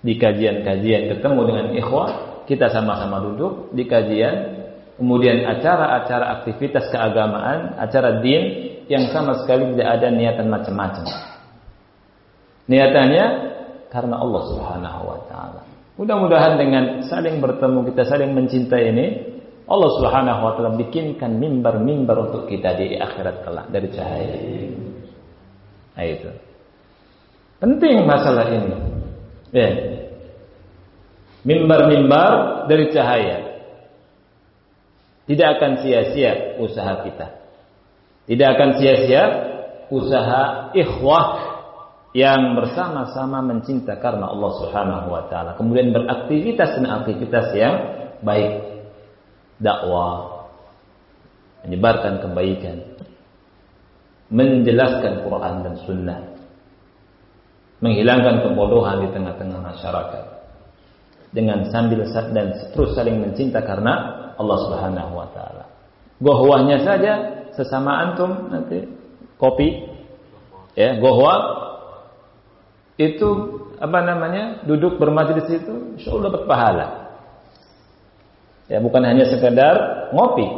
Di kajian-kajian ketemu dengan ikhwah, kita sama-sama duduk di kajian, kemudian acara-acara aktivitas keagamaan, acara din, yang sama sekali tidak ada niatan macam-macam. Niatannya karena Allah Subhanahu wa taala. Mudah-mudahan dengan saling bertemu kita saling mencintai ini, Allah Subhanahu wa taala bikinkan mimbar-mimbar untuk kita di akhirat kelak dari cahaya. Nah, itu. Penting masalah ini. Ya. Mimbar-mimbar dari cahaya. Tidak akan sia-sia usaha kita. Tidak akan sia-sia usaha ikhwah yang bersama-sama mencinta karena Allah Subhanahu wa taala. Kemudian beraktivitas dan aktivitas yang baik. Dakwah, menyebarkan kebaikan, menjelaskan Quran dan Sunnah, menghilangkan kebodohan di tengah-tengah masyarakat, dengan sambil dan terus saling mencinta karena Allah Subhanahu wa taala. Gohwahnya saja sesama antum nanti kopi, ya gohwah itu duduk bermajlis itu insyaallah dapat pahala. Ya, bukan hanya sekedar ngopi.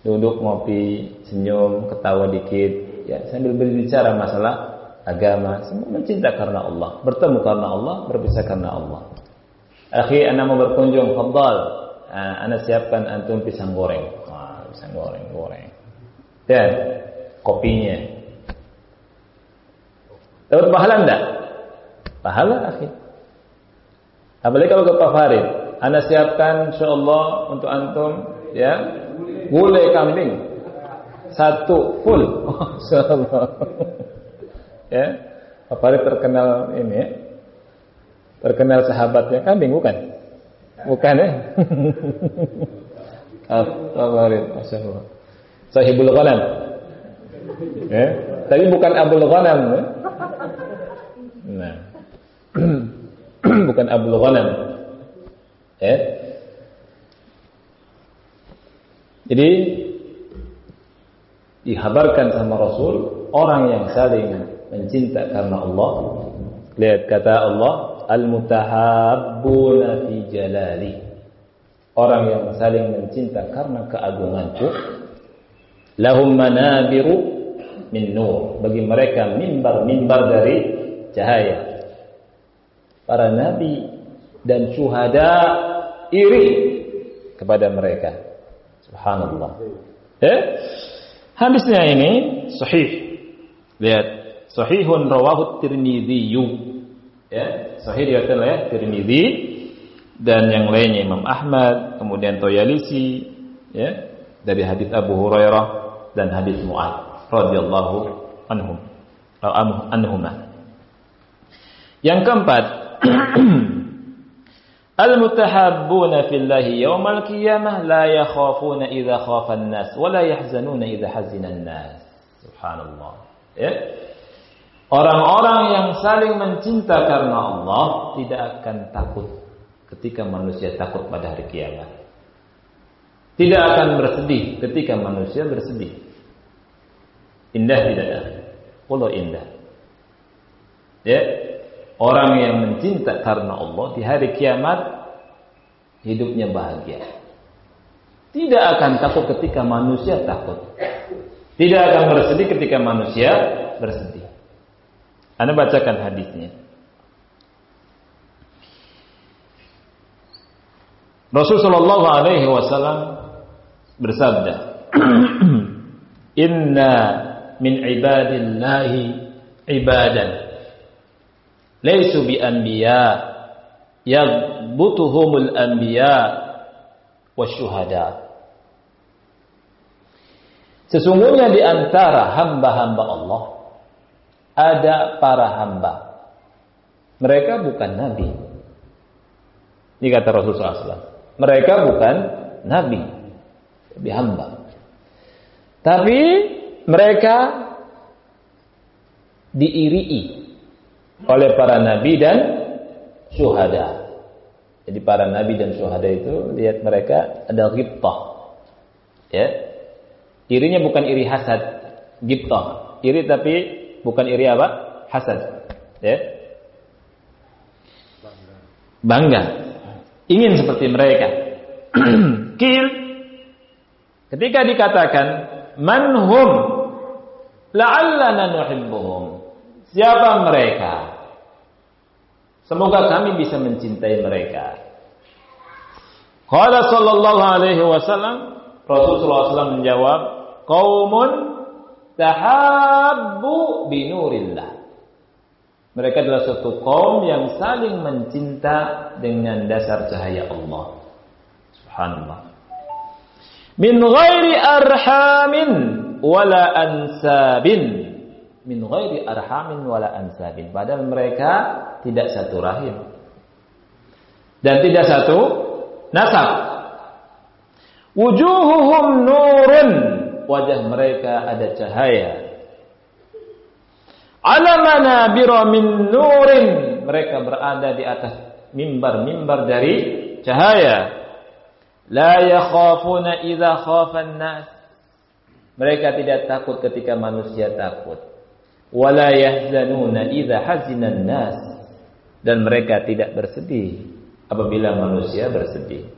Duduk ngopi, senyum, ketawa dikit, ya, sambil berbicara masalah agama, semua mencinta karena Allah, bertemu karena Allah, berpisah karena Allah. Akhi, ana mau berkunjung, fadhal. Ana siapkan antum pisang goreng. Wah, pisang goreng. Dan kopinya. Dapat pahala enggak? Pahala, akhi. Apalagi kalau ke Pak Farid, ana siapkan insyaallah untuk antum ya gulai kambing 1 full. Insyaallah. Ya, Pak Farid terkenal ini ya. Terkenal sahabatnya kambing bukan? Bukan ya? Pak Farid, masyaallah. Sahibul Ghanam. Ya, tapi bukan Abul Ghanam ya. Nah. Bukan Abul Ghanam. Ya. Jadi dihabarkan sama Rasul orang yang saling mencinta karena Allah. Lihat kata Allah, al-mutahabbuna fi jalali. Orang yang saling mencinta karena keagunganku. Lahum manabiru min nur. Bagi mereka mimbar-mimbar dari cahaya. Para nabi dan syuhada iri kepada mereka. Subhanallah. Hadisnya ini sahih. Lihat, sahihun rawahu Tirmidzi. Ya, sahih diriwayatkan oleh Tirmidzi dan yang lainnya Imam Ahmad, kemudian Toyalisi, ya, dari hadis Abu Hurairah dan hadis Mu'adz radhiyallahu anhuma. Yang keempat, al-mutahabbuna fillahi yaumal qiyamah la yakhafuna idza khafa an-nas wa la yahzanuna idza hazina an-nas. Subhanallah. Ya. Orang-orang yang saling mencinta karena Allah tidak akan takut ketika manusia takut pada hari kiamat. Tidak akan bersedih ketika manusia bersedih. Indah tidak ada. Allah indah. Ya. Orang yang mencinta karena Allah di hari kiamat hidupnya bahagia. Tidak akan takut ketika manusia takut. Tidak akan bersedih ketika manusia bersedih. Anda bacakan hadisnya. Rasulullah sallallahu alaihi wasallam bersabda, "Inna min ibadillahi ibadan laisu bi anbiya yaghbutuhumul anbiya wasyuhada." Sesungguhnya di antara hamba-hamba Allah ada para hamba. Mereka bukan nabi. Ini kata Rasulullah SAW. Mereka bukan nabi, tapi hamba. Tapi mereka diirii oleh para nabi dan syuhada. Jadi para nabi dan syuhada itu lihat mereka ada ghibtah. Ya. Irinya bukan iri hasad, ghibtah. Iri tapi bukan iri apa? Hasad. Ya. Bangga. Ingin seperti mereka. Ketika dikatakan manhum la'allana nuhibbuhum. Siapa mereka? Semoga kami bisa mencintai mereka. Qala sallallahu alaihi wasallam, Rasulullah SAW menjawab, qaumun tahabbu binurillah. Mereka adalah suatu kaum yang saling mencinta dengan dasar cahaya Allah. Subhanallah. Min ghairi arhamin wala ansabin. Min ghairi arhamin wala ansabin. Padahal mereka tidak satu rahim dan tidak satu nasab. Wujuhuhum nurun. Wajah mereka ada cahaya. Ala manabira min nurin. Mereka berada di atas mimbar-mimbar dari cahaya. La yakhafuna idza khafan nas. Mereka tidak takut ketika manusia takut. Wala yahzanuna idza hazinan nas. Dan mereka tidak bersedih apabila manusia bersedih.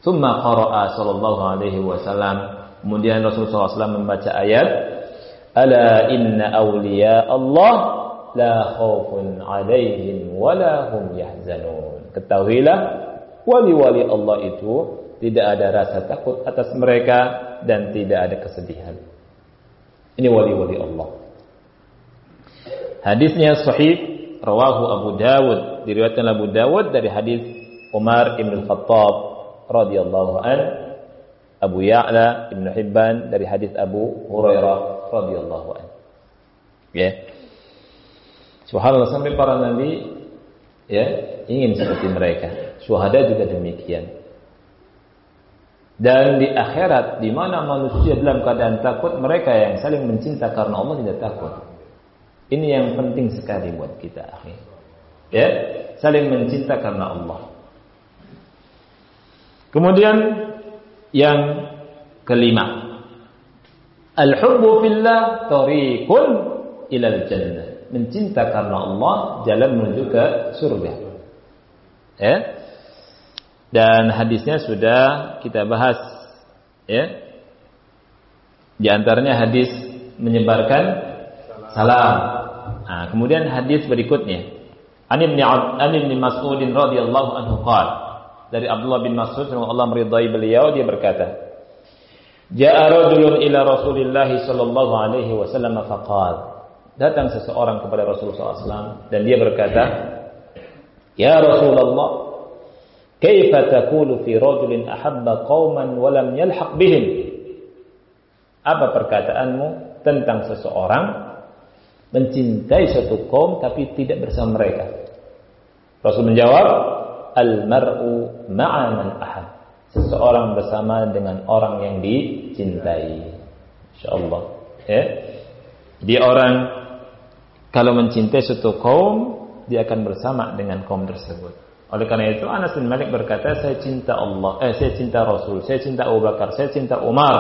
Tsumma qara'a sallallahu alaihi wasallam. Kemudian Rasulullah SAW membaca ayat, ala inna awliya Allah la khaufun alaihim wa la hum yahzanun. Ketahuilah, wali-wali Allah itu tidak ada rasa takut atas mereka dan tidak ada kesedihan. Ini wali-wali Allah. Hadisnya sahih, rawahu Abu Dawud, diriwayatkan Abu Dawud dari hadis Umar bin Khattab radhiyallahu an, Abu Ya'la Ibn Hibban dari hadis Abu Hurairah radhiyallahu an. Ya. Subhanallah, sampai para nabi ya ingin seperti mereka. Syuhada juga demikian. Dan di akhirat di mana manusia dalam keadaan takut, mereka yang saling mencinta karena Allah tidak takut. Ini yang penting sekali buat kita, akhi. Ya, saling mencinta karena Allah. Kemudian yang kelima, al-hubbu fillah tariqun ilal jannah. Mencinta karena Allah jalan menuju ke surga. Ya. Dan hadisnya sudah kita bahas, ya. Di antaranya hadis menyebarkan salam. Nah, kemudian hadis berikutnya, An Ibn Mas'ud radhiyallahu anhu qala, dari Abdullah bin Mas'ud, semoga Allah meridai beliau, dia berkata, Ja'a rajulun ila Rasulillah sallallahu alaihi wasallam faqala. Datang seseorang kepada Rasulullah SAW dan dia berkata, Ya Rasulullah, kaifa taqulu fi rajulin ahabba qauman wa lam yalhaq bihim? Apa perkataanmu tentang seseorang mencintai suatu kaum tapi tidak bersama mereka? Rasul menjawab, al-mar'u ma'a man ahab. Seseorang bersama dengan orang yang dicintai. Insyaallah, ya. Dia orang kalau mencintai suatu kaum, dia akan bersama dengan kaum tersebut. Oleh karena itu Anas bin Malik berkata, saya cinta Allah, saya cinta Rasul, saya cinta Abu Bakar, saya cinta Umar,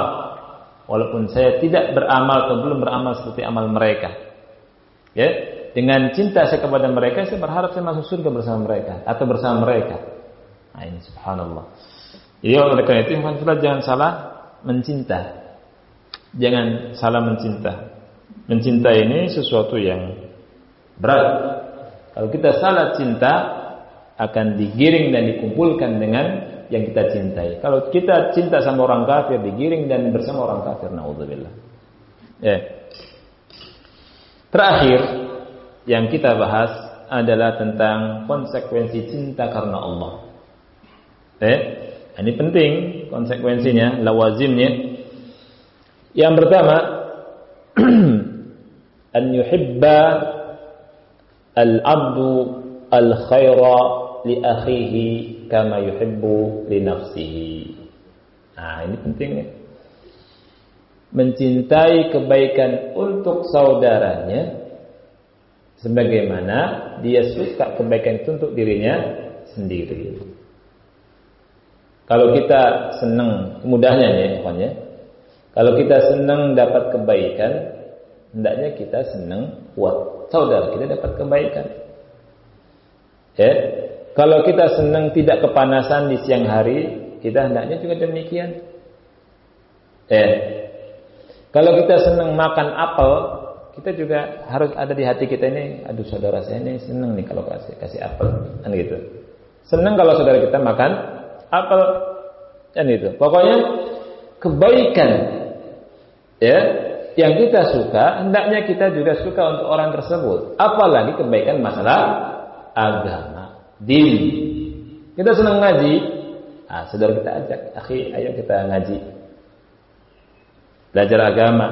walaupun saya tidak beramal atau belum beramal seperti amal mereka. Ya, dengan cinta saya kepada mereka, saya berharap saya masuk surga bersama mereka atau bersama mereka. Nah, ini subhanallah. Jadi oleh karena itu jangan salah mencinta. Jangan salah mencinta. Mencinta ini sesuatu yang berat. Kalau kita salah cinta, akan digiring dan dikumpulkan dengan yang kita cintai. Kalau kita cinta sama orang kafir, digiring dan bersama orang kafir. Na'udzubillah. Ya. Terakhir yang kita bahas adalah tentang konsekuensi cinta karena Allah. Ini penting konsekuensinya, lawazimnya. Yang pertama, an yuhibba al-'abdu al-khaira li akhihi kama yuhibbu li nafsihi. Nah, ini pentingnya. Mencintai kebaikan untuk saudaranya sebagaimana dia suka kebaikan itu untuk dirinya sendiri. Kalau kita senang, mudahnya ya, kalau kita senang dapat kebaikan, hendaknya kita senang buat saudara kita dapat kebaikan. Ya, kalau kita senang tidak kepanasan di siang hari, kita hendaknya juga demikian. Ya, kalau kita senang makan apel kita juga harus ada di hati kita ini, aduh saudara saya ini senang nih kalau kasih apel, kan gitu. Senang kalau saudara kita makan apel, kan gitu. Pokoknya kebaikan ya yang kita suka, hendaknya kita juga suka untuk orang tersebut. Apalagi kebaikan masalah agama, din. Kita senang ngaji, saudara kita ajak, akhi, ayo kita ngaji, belajar agama.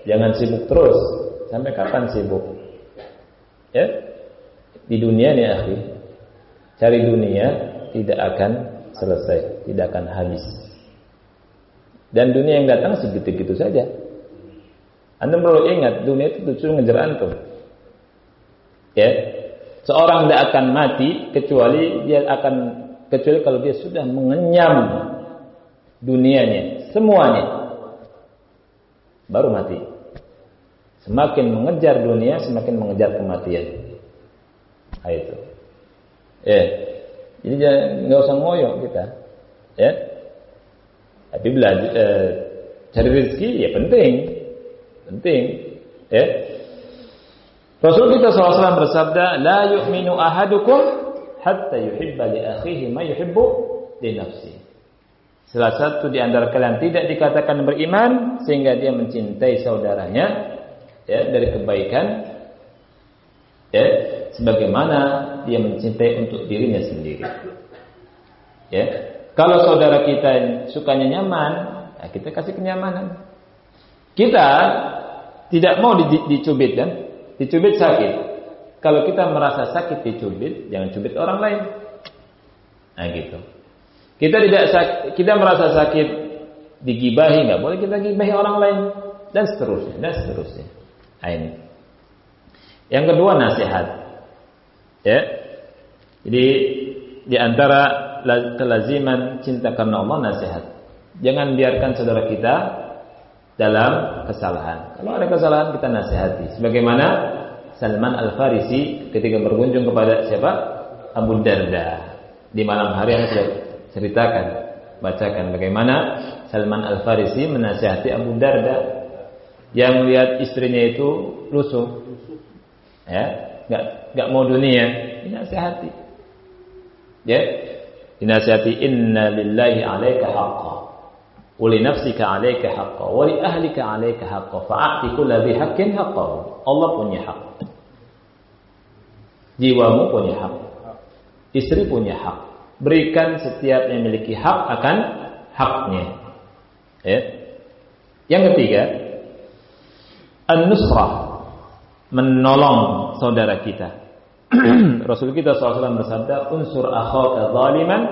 Jangan sibuk terus. Sampai kapan sibuk? Di dunia nih, akhi, cari dunia tidak akan selesai, tidak akan habis. Dan dunia yang datang segitu-gitu saja. Anda perlu ingat, dunia itu tujuan ngejar antum. Seorang tidak akan mati kecuali kalau dia sudah mengenyam dunianya, semuanya, baru mati. Semakin mengejar dunia, semakin mengejar kematian. Itu. Jadi nggak usah ngoyo kita. Tapi belajar cari rezeki ya penting. Rasul kita SAW bersabda, la yu'minu ahadukum hatta yuhibba li akhihi ma yuhibbu li nafsihi. Salah satu di antara kalian tidak dikatakan beriman sehingga dia mencintai saudaranya dari kebaikan sebagaimana dia mencintai untuk dirinya sendiri. Kalau saudara kita sukanya nyaman, kita kasih kenyamanan. Kita tidak mau dicubit kan? Dicubit sakit. Kalau kita merasa sakit dicubit, jangan cubit orang lain. Gitu. Kita merasa sakit digibahi, nggak boleh kita gibahi orang lain, dan seterusnya. Ini. Yang kedua, nasihat. Jadi di antara kelaziman cinta karena Allah, nasihat. Jangan biarkan saudara kita dalam kesalahan. Kalau ada kesalahan kita nasihati. Sebagaimana Salman Al-Farisi ketika berkunjung kepada siapa? Abu Darda. Di malam hari yang sudah ceritakan, bacakan bagaimana Salman Al-Farisi menasihati Abu Darda yang melihat istrinya itu lusuh, nggak mau dunia, dinasihati, dinasihati, inna lillahi 'alaika haqqan, wa li nafsika 'alaika haqqan, wa li ahlika 'alaika haqqan, fa'ati kulli dhi haqqin haqqahu. Allah punya hak, jiwamu punya hak, istri punya hak. Berikan setiap yang memiliki hak akan haknya. Yang ketiga, an-nusrah, menolong saudara kita. Rasul kita SAW bersabda, unsur akhaka zaliman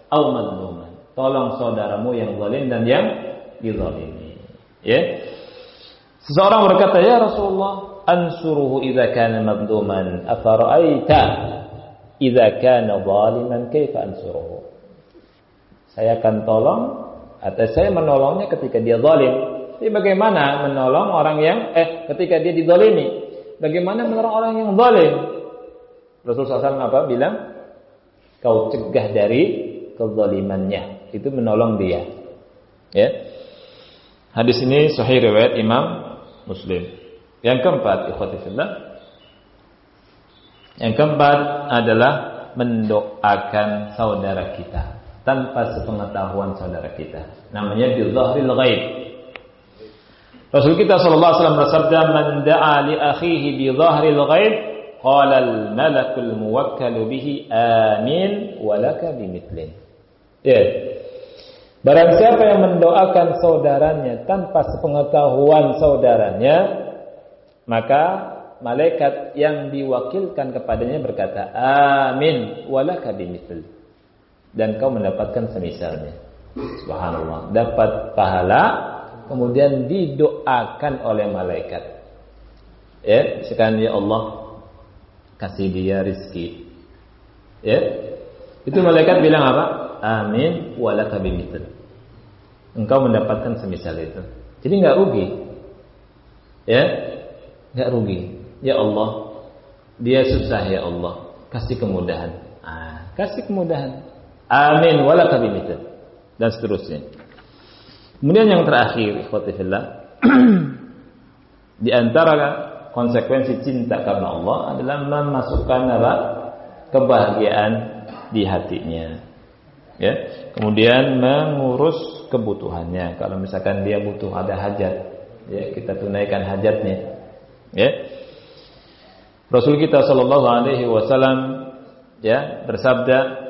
aw mazluman. Tolong saudaramu yang zalim dan yang dizalimi. Seseorang berkata, ya Rasulullah, ansuruhu idza kana mazluman, afara'aita idza kana zaliman kaifa ansuruhu. Saya akan tolong atau saya menolongnya ketika dia zalim. Jadi bagaimana menolong orang yang ketika dia dizalimi? Bagaimana menolong orang yang zalim? Rasulullah SAW apa bilang? Kau cegah dari kezalimannya. Itu menolong dia. Hadis ini sahih riwayat Imam Muslim. Yang keempat, ikhwati fillah. Yang keempat adalah mendoakan saudara kita tanpa sepengetahuan saudara kita. Namanya bizzahril ghaib. Rasul kita sallallahu alaihi wasallam bersabda, "Man da'a li akhihi bi dhahril ghaib, qala al-malakul muwakkalu bihi amin wa laka bimithlin." Barang siapa yang mendoakan saudaranya tanpa sepengetahuan saudaranya, maka malaikat yang diwakilkan kepadanya berkata, amin wa laka bimithl. Dan kau mendapatkan semisalnya. Subhanallah, dapat pahala, kemudian didoakan oleh malaikat. Sekarang ya Allah, kasih dia rizki. Itu malaikat bilang apa? Amin wa laka bimithl. Engkau mendapatkan semisal itu. Jadi enggak rugi. Enggak rugi. Ya Allah, dia susah ya Allah, kasih kemudahan. Kasih kemudahan. Amin wa laka bimithl. Dan seterusnya. Kemudian yang terakhir, ikhwati fillah, Di antara konsekuensi cinta karena Allah adalah memasukkan kebahagiaan di hatinya. Ya. Kemudian mengurus kebutuhannya. Kalau misalkan dia butuh ada hajat, ya kita tunaikan hajatnya. Ya. Rasul kita sallallahu alaihi wasallam ya bersabda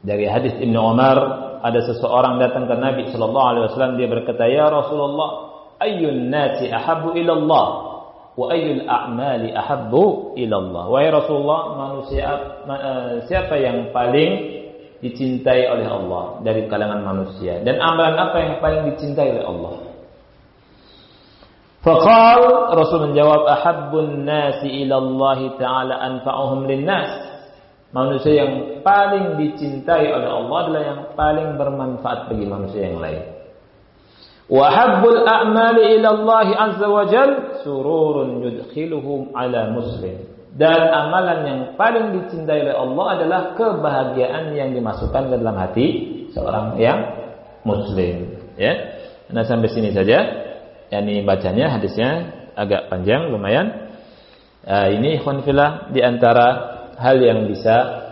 dari hadis Ibnu Umar, ada seseorang datang ke Nabi sallallahu alaihi wasallam, dia berkata, "Ya Rasulullah, ayyun nasi ahabbu ila Allah wa ayyul a'mali ahabbu ila Allah?" Wahai Rasulullah, manusia siapa yang paling dicintai oleh Allah dari kalangan manusia, dan amalan apa yang paling dicintai oleh Allah? Faqal, Rasul menjawab, ahabbun nasi ila Allah ta'ala anfa'uhum linnas. Manusia yang paling dicintai oleh Allah adalah yang paling bermanfaat bagi manusia yang lain. Wa habbul a'mali ila Allah azza wa jal sururun yudkhiluhum ala muslim. Dan amalan yang paling dicintai oleh Allah adalah kebahagiaan yang dimasukkan ke dalam hati seorang yang muslim. Ya. Nah, sampai sini saja. Yani bacanya, hadisnya agak panjang lumayan. Ini ikhwan fillah di antara hal yang bisa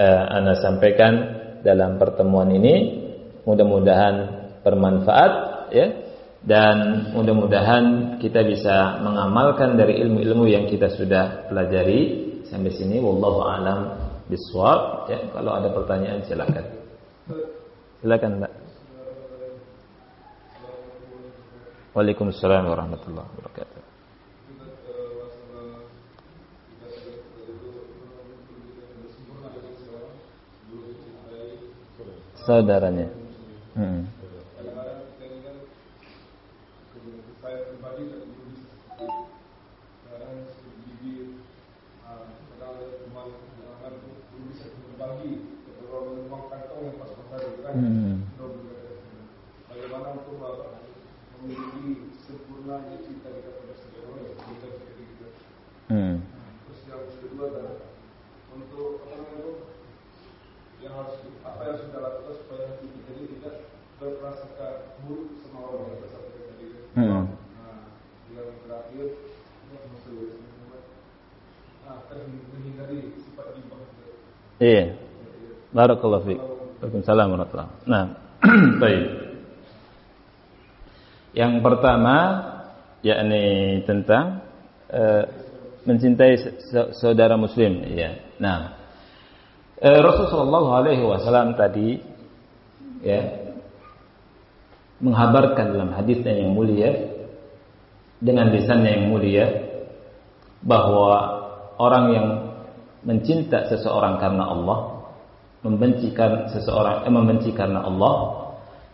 ana sampaikan dalam pertemuan ini. Mudah-mudahan bermanfaat ya, dan mudah-mudahan kita bisa mengamalkan dari ilmu-ilmu yang kita sudah pelajari sampai sini. Wallahu a'lam bishawab. Ya, kalau ada pertanyaan silakan. Silakan, Mbak. Waalaikumsalam warahmatullahi wabarakatuh. Saudaranya. Bagaimana untuk memiliki sempurnanya cinta kita pada sesama yang kita seperti kita. Terus yang kedua adalah untuk yang harus apa yang sudah lakukan supaya hati kita ini tidak berprasangka buruk sama orang yang bersama kita tadi. Nah, yang terakhir akan menghindari sifat imbang. Iya. Barakallahu fiik. Waalaikumsalam warahmatullahi wabarakatuh. Nah, baik. Yang pertama yakni tentang mencintai saudara muslim, ya. Nah, Rasulullah sallallahu alaihi wasallam tadi ya menghabarkan dalam hadisnya yang mulia dengan lisannya yang mulia bahwa orang yang mencinta seseorang karena Allah, membenci karena Allah,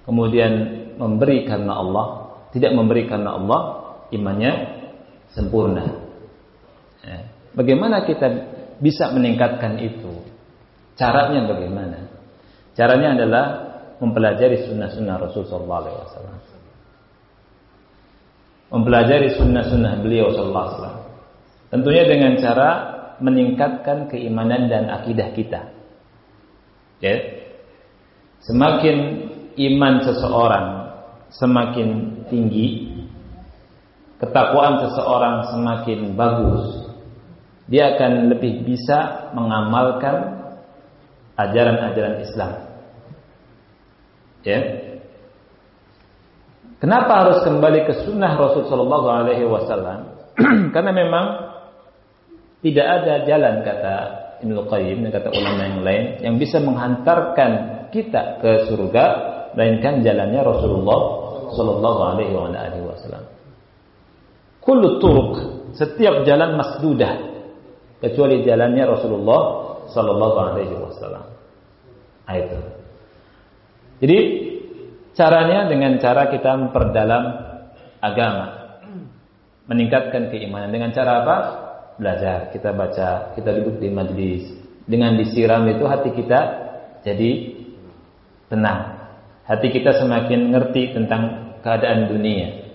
kemudian memberi karena Allah, tidak memberi karena Allah, imannya sempurna. Ya. Bagaimana kita bisa meningkatkan itu? Caranya bagaimana? Caranya adalah mempelajari sunnah-sunnah Rasul sallallahu alaihi wasallam. Mempelajari sunnah-sunnah beliau sallallahu alaihi wasallam. Tentunya dengan cara meningkatkan keimanan dan akidah kita. Ya. Semakin iman seseorang semakin tinggi, ketakwaan seseorang semakin bagus, dia akan lebih bisa mengamalkan ajaran-ajaran Islam. Ya. Kenapa harus kembali ke sunnah Rasul sallallahu alaihi wasallam? Karena memang tidak ada jalan, kata Ibnu Qayyim dan kata ulama yang lain, yang bisa menghantarkan kita ke surga melainkan jalannya Rasulullah sallallahu alaihi wasallam. Kullu turuq, setiap jalan masdudah kecuali jalannya Rasulullah sallallahu alaihi wasallam. Itu. Jadi caranya dengan cara kita memperdalam agama, meningkatkan keimanan dengan cara apa? Belajar, kita baca, kita duduk di majlis. Dengan disiram itu hati kita jadi tenang. Hati kita semakin ngerti tentang keadaan dunia.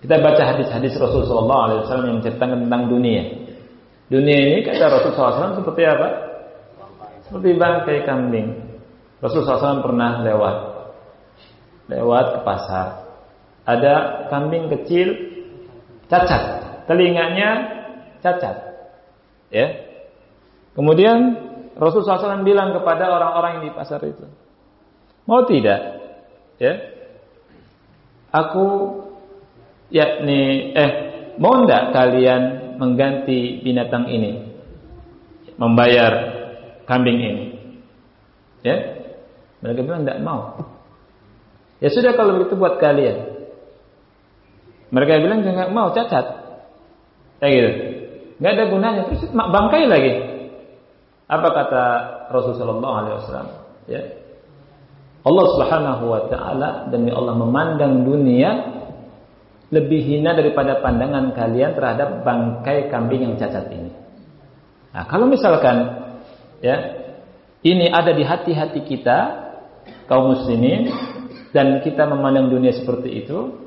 Kita baca hadis-hadis Rasulullah SAW yang menceritakan tentang dunia. Dunia ini kata Rasulullah SAW seperti apa? Seperti bangkai kambing. Rasulullah SAW pernah lewat ke pasar. Ada kambing kecil cacat, telinganya cacat. Ya. Kemudian Rasulullah SAW bilang kepada orang-orang yang di pasar itu, mau tidak? Ya, aku mau tidak kalian mengganti binatang ini, membayar kambing ini? Ya, mereka bilang tidak mau. Ya sudah kalau begitu buat kalian. Mereka bilang nggak mau, cacat. Kayak gitu. Nggak ada gunanya. Terus bangkai lagi. Apa kata Rasulullah SAW? Ya. Allah Subhanahu Wa Taala demi Allah memandang dunia lebih hina daripada pandangan kalian terhadap bangkai kambing yang cacat ini. Nah, kalau misalkan ya ini ada di hati-hati kita kaum muslimin dan kita memandang dunia seperti itu,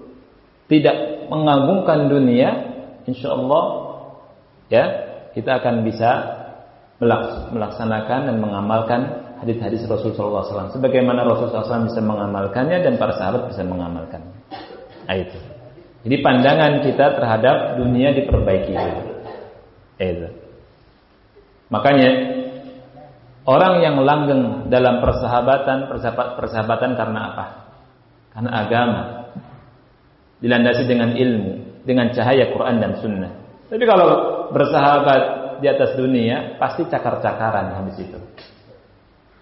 tidak mengagungkan dunia, insyaallah ya kita akan bisa melaksanakan dan mengamalkan hadis-hadis Rasulullah SAW sebagaimana Rasulullah SAW bisa mengamalkannya dan para sahabat bisa mengamalkannya. Nah, itu. Jadi pandangan kita terhadap dunia diperbaiki. Itu. Makanya orang yang langgeng dalam persahabatan karena apa? Karena agama. Dilandasi dengan ilmu, dengan cahaya Quran dan Sunnah. Tapi kalau bersahabat di atas dunia, pasti cakar-cakaran habis itu.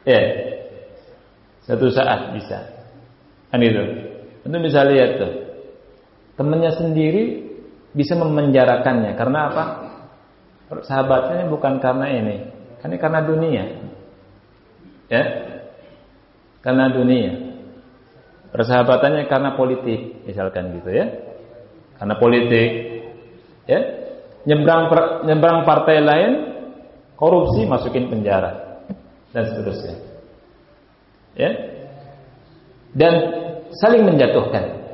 Ya, satu saat bisa. Kan itu. Tentu bisa lihat tuh, temannya sendiri bisa memenjarakannya. Karena apa? Sahabatnya bukan karena ini, karena dunia. Ya, karena dunia. Persahabatannya karena politik, misalkan gitu ya. Karena politik, ya. Nyebrang partai lain, korupsi masukin penjara dan seterusnya. Ya. Dan saling menjatuhkan.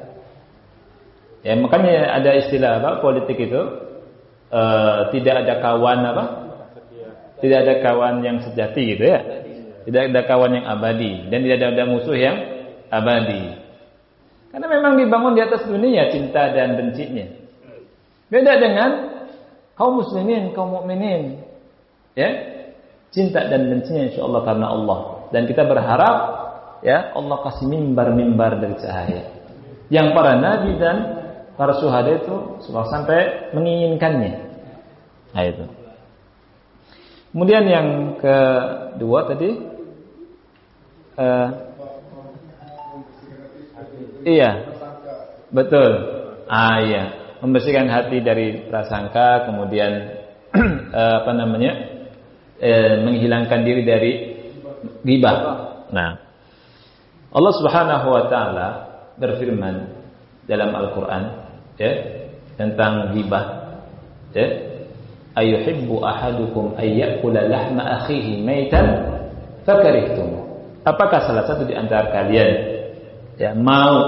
Ya, makanya ada istilah apa? Politik itu tidak ada kawan apa? Tidak ada kawan yang sejati gitu ya. Tidak ada kawan yang abadi dan tidak ada musuh yang abadi. Karena memang dibangun di atas dunia cinta dan bencinya. Beda dengan kaum muslimin, kaum mukminin. Ya. Cinta dan bencinya insyaallah karena Allah. Dan kita berharap ya Allah kasih mimbar-mimbar dari cahaya. Yang para nabi dan para syuhada itu sampai menginginkannya. Nah itu. Kemudian yang kedua tadi iya, betul. Iya, membersihkan hati dari prasangka, kemudian menghilangkan diri dari ghibah. Nah, Allah Subhanahu Wa Taala berfirman dalam Al-Quran, ya, tentang ghibah, ya, ayuhibbu ahadukum ayyakula lahma akhihi maitan fakarihtum. Apakah salah satu di antara kalian ya mau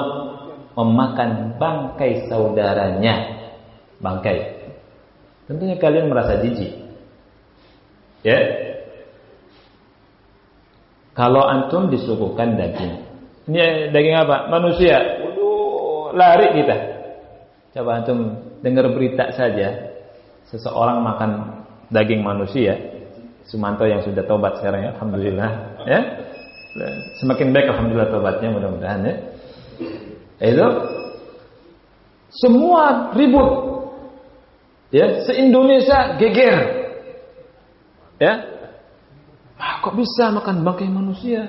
memakan bangkai saudaranya? Bangkai. Tentunya kalian merasa jijik. Ya. Kalau antum disuguhkan daging. Ini daging apa? Manusia. Waduh, lari kita. Coba antum dengar berita saja seseorang makan daging manusia. Sumanto yang sudah tobat sekarang ya, alhamdulillah, ya. Semakin baik alhamdulillah tobatnya, mudah-mudahan ya. Itu semua ribut. Ya, se-Indonesia geger. Ya. Kok bisa makan bangkai manusia?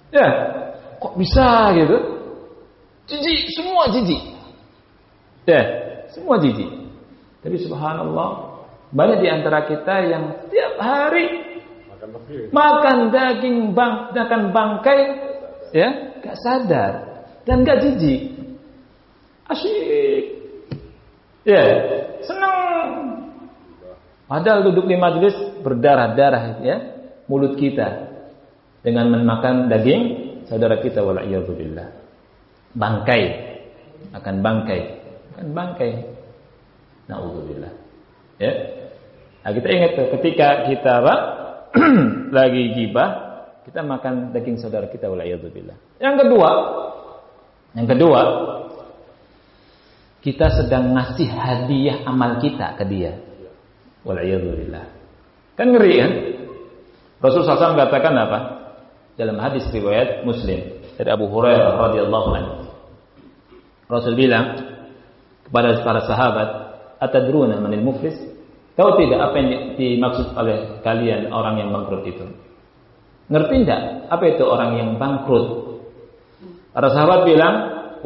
Ya. Kok bisa gitu? Jijik, semua jijik. Ya, semua jijik. Tapi subhanallah, banyak di antara kita yang setiap hari makan daging makan bangkai, ya, gak sadar dan gak jijik, asyik, ya, senang. Padahal duduk di majelis berdarah-darah, ya, mulut kita dengan memakan daging saudara kita, wala'iyadzubillah. Bangkai, makan bangkai, na'udzubillah. Ya, nah, kita ingat tuh ketika kita lagi ghibah, kita makan daging saudara kita, wala'iyadzubillah. Yang kedua, kita sedang ngasih hadiah amal kita ke dia. Wal'iyadzubillah. Kan ngeri kan? Rasulullah SAW mengatakan apa? Dalam hadis riwayat Muslim dari Abu Hurairah radhiyallahu anhu. Rasul bilang kepada para sahabat, "Atadruna manil muflis?" Tahu tidak apa yang dimaksud oleh kalian orang yang bangkrut itu? Ngerti tidak apa itu orang yang bangkrut? Para sahabat bilang,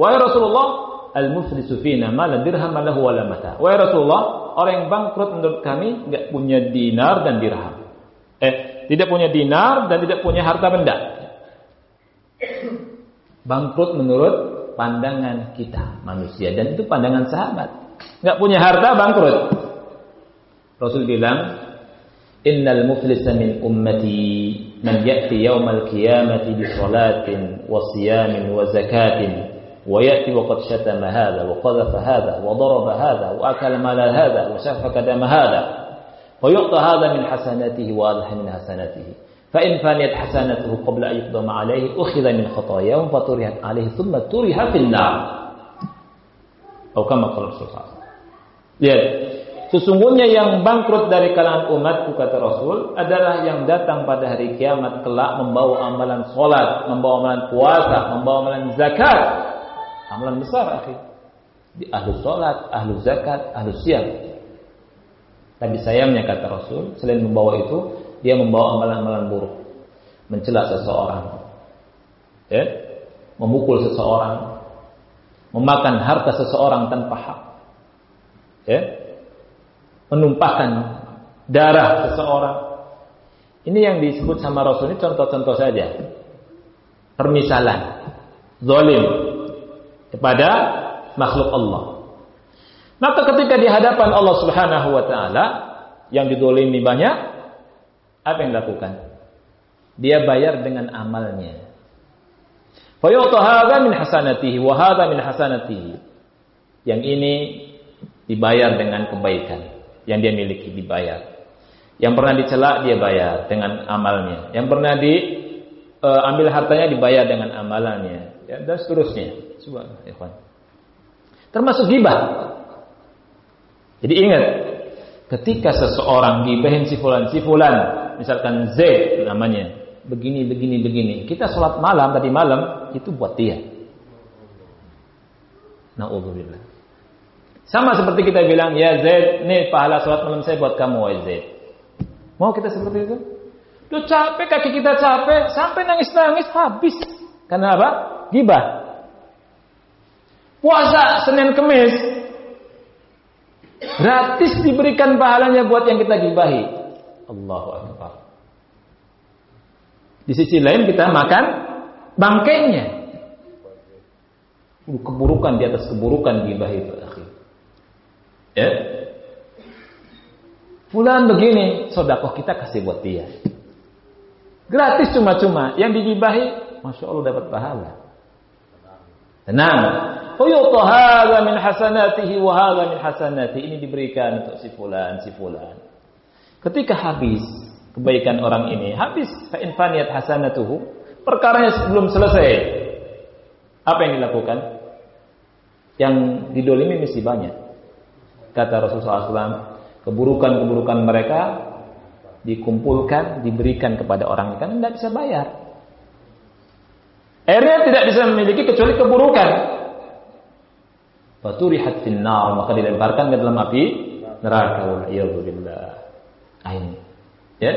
"Wahai Rasulullah, al-muflisu fina ma la dirham lahu wala mata." Wahai Rasulullah, orang yang bangkrut menurut kami enggak punya dinar dan dirham. Tidak punya dinar dan tidak punya harta benda. Bangkrut menurut pandangan kita manusia, dan itu pandangan sahabat. Enggak punya harta, bangkrut. Rasul bilang, "Innal muflisa min ummati man ya'ti yaumal qiyamati bi salatin wa siyamin wa zakatin wa ya'ti wa qad shatama hadha wa qadhafa hadha wa daraba hadha wa akala mala hadha wa safaka dama hadha wa yu'ta hadha min hasanatihi wa adha min hasanatihi fa in faniyat hasanatuhu qabla an yuqdama alayhi ukhidha min khataayahum fa turihat alayhi thumma turiha fil nar." Atau kama qala Rasulullah. Lihat, sesungguhnya yang bangkrut dari kalangan umatku, kata Rasul, adalah yang datang pada hari kiamat kelak membawa amalan sholat, membawa amalan puasa, membawa amalan zakat. Amalan besar, akhir. Di ahlu sholat, ahlu zakat, ahlu siyam. Tapi sayangnya, kata Rasul, selain membawa itu, dia membawa amalan-amalan buruk. Mencela seseorang. Memukul seseorang. Memakan harta seseorang tanpa hak. Menumpahkan darah seseorang. Ini yang disebut sama Rasul, ini contoh-contoh saja. Permisalan zalim kepada makhluk Allah. Maka ketika di hadapan Allah Subhanahu wa taala yang dizalimi banyak, apa yang dilakukan? Dia bayar dengan amalnya. Fa yu'ta hadza min hasanatihi wa hadza min hasanatihi. Yang ini dibayar dengan kebaikan yang dia miliki, dibayar. Yang pernah dicela dia bayar dengan amalnya. Yang pernah diambil hartanya dibayar dengan amalannya, ya, dan seterusnya. Subhanallah, ikhwan. Termasuk ghibah. Jadi ingat, ketika seseorang gibahin si fulan, misalkan Z namanya, begini, kita sholat malam tadi malam itu buat dia. Na'udzubillah. Sama seperti kita bilang, ya Zaid, nih pahala sholat malam saya buat kamu, wahai Zaid. Mau kita seperti itu? Duh capek, kaki kita capek, sampai nangis-nangis habis. Karena apa? Ghibah. Puasa Senin Kemis, gratis diberikan pahalanya buat yang kita gibahi. Allahu Akbar. Di sisi lain kita makan bangkainya. Keburukan di atas keburukan gibah itu, akhir. Ya, fulan begini, sedekah kita kasih buat dia. Gratis cuma-cuma, yang digibahi, masya Allah dapat pahala. Tenang. Fayu'ta hadza min hasanatihi wa hadza min hasanati. Ini diberikan untuk si fulan. Ketika habis kebaikan orang ini, habis fa in faniyat hasanatuhu, perkaranya belum selesai. Apa yang dilakukan? Yang didolimi mesti banyak. Kata Rasulullah SAW, keburukan-keburukan mereka dikumpulkan, diberikan kepada orang ini, kan tidak bisa bayar. Akhirnya tidak bisa memiliki kecuali keburukan. Faturihat finnar, maka dilemparkan ke dalam api neraka. Wal'iyadzubillah. Ini, ya.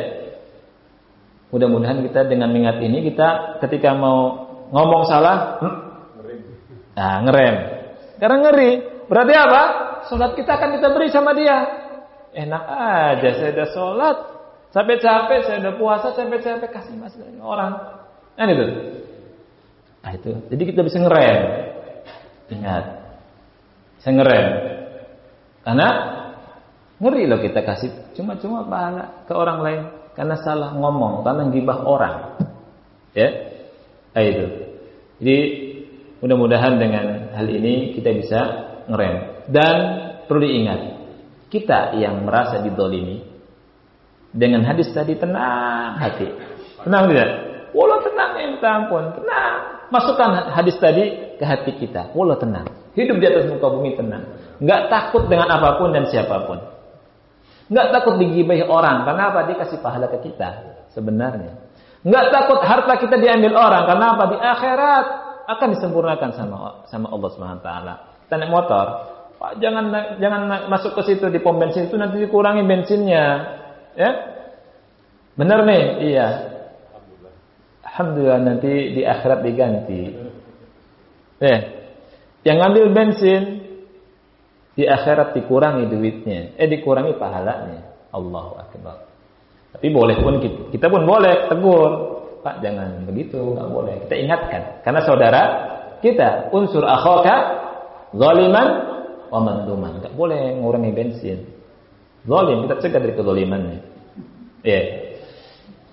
Mudah-mudahan kita dengan mengingat ini, kita ketika mau ngomong salah, ngerem. Karena ngeri, berarti apa? Sholat kita akan kita beri sama dia. Enak aja, saya udah sholat, capek-capek, saya udah puasa, capek-capek, kasih masuk orang. Kan itu. Itu. Jadi kita bisa ngerem. Ingat, bisa ngerem. Karena ngeri loh kita kasih cuma-cuma pahala ke orang lain karena salah ngomong, karena gibah orang. Ya, itu. Jadi mudah-mudahan dengan hal ini kita bisa ngerem. Dan perlu diingat, kita yang merasa dizalimi dengan hadis tadi tenang hati. Tenang tidak? Walau tenang, minta ampun, tenang. Masukkan hadis tadi ke hati kita. Wallah tenang. Hidup di atas muka bumi tenang. Enggak takut dengan apapun dan siapapun. Enggak takut digibahi orang. Karena apa? Dia kasih pahala ke kita sebenarnya. Enggak takut harta kita diambil orang. Karena apa? Di akhirat akan disempurnakan sama Allah Subhanahu wa taala. Kita naik motor, Pak, jangan masuk ke situ di pom bensin itu, nanti dikurangi bensinnya. Ya? Benar nih? Iya. Alhamdulillah nanti di akhirat diganti. Yang ngambil bensin di akhirat dikurangi duitnya, dikurangi pahalanya. Allahu akbar. Tapi boleh pun kita pun boleh tegur, Pak jangan begitu, nggak boleh. Kita ingatkan, karena saudara kita, unsur akhaka zaliman wa manduman, nggak boleh ngurangi bensin. Zalim, kita cegah dari kezalimannya.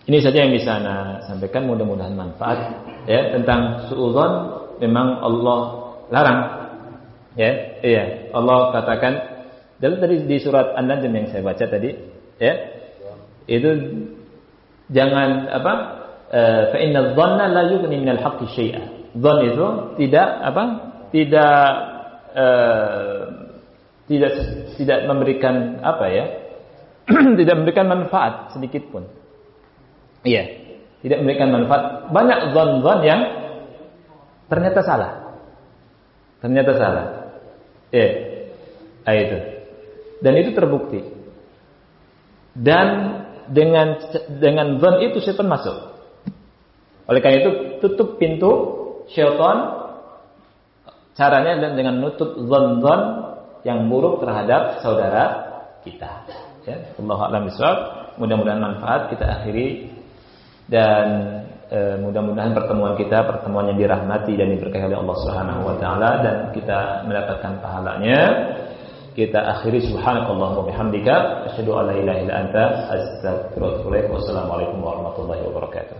Ini saja yang bisa Anda sampaikan, mudah-mudahan manfaat. Tentang suudzon memang Allah larang. Allah katakan dari di surat An-Najm yang saya baca tadi, itu jangan fa inna dhanna la yughni minal haqqi syai'a. Dzan itu tidak memberikan tidak memberikan manfaat sedikit pun. Tidak memberikan manfaat. Banyak dzan-dzan yang ternyata salah. Itu. Dan itu terbukti. Dan dengan dzan itu syaitan masuk. Oleh karena itu tutup pintu syaitan, caranya dengan menutup dzan-dzan yang buruk terhadap saudara kita. Wallahu a'lam bishawab. Mudah-mudahan manfaat. Kita akhiri dan mudah-mudahan pertemuan yang dirahmati dan diberkahi oleh Allah Subhanahu wa taala dan kita mendapatkan pahalanya. Kita akhiri subhanakallahumma wa bihamdika asyhadu an la ilaha illa anta astaghfiruka wa atubu ilaik. Wassalamualaikum warahmatullahi wabarakatuh.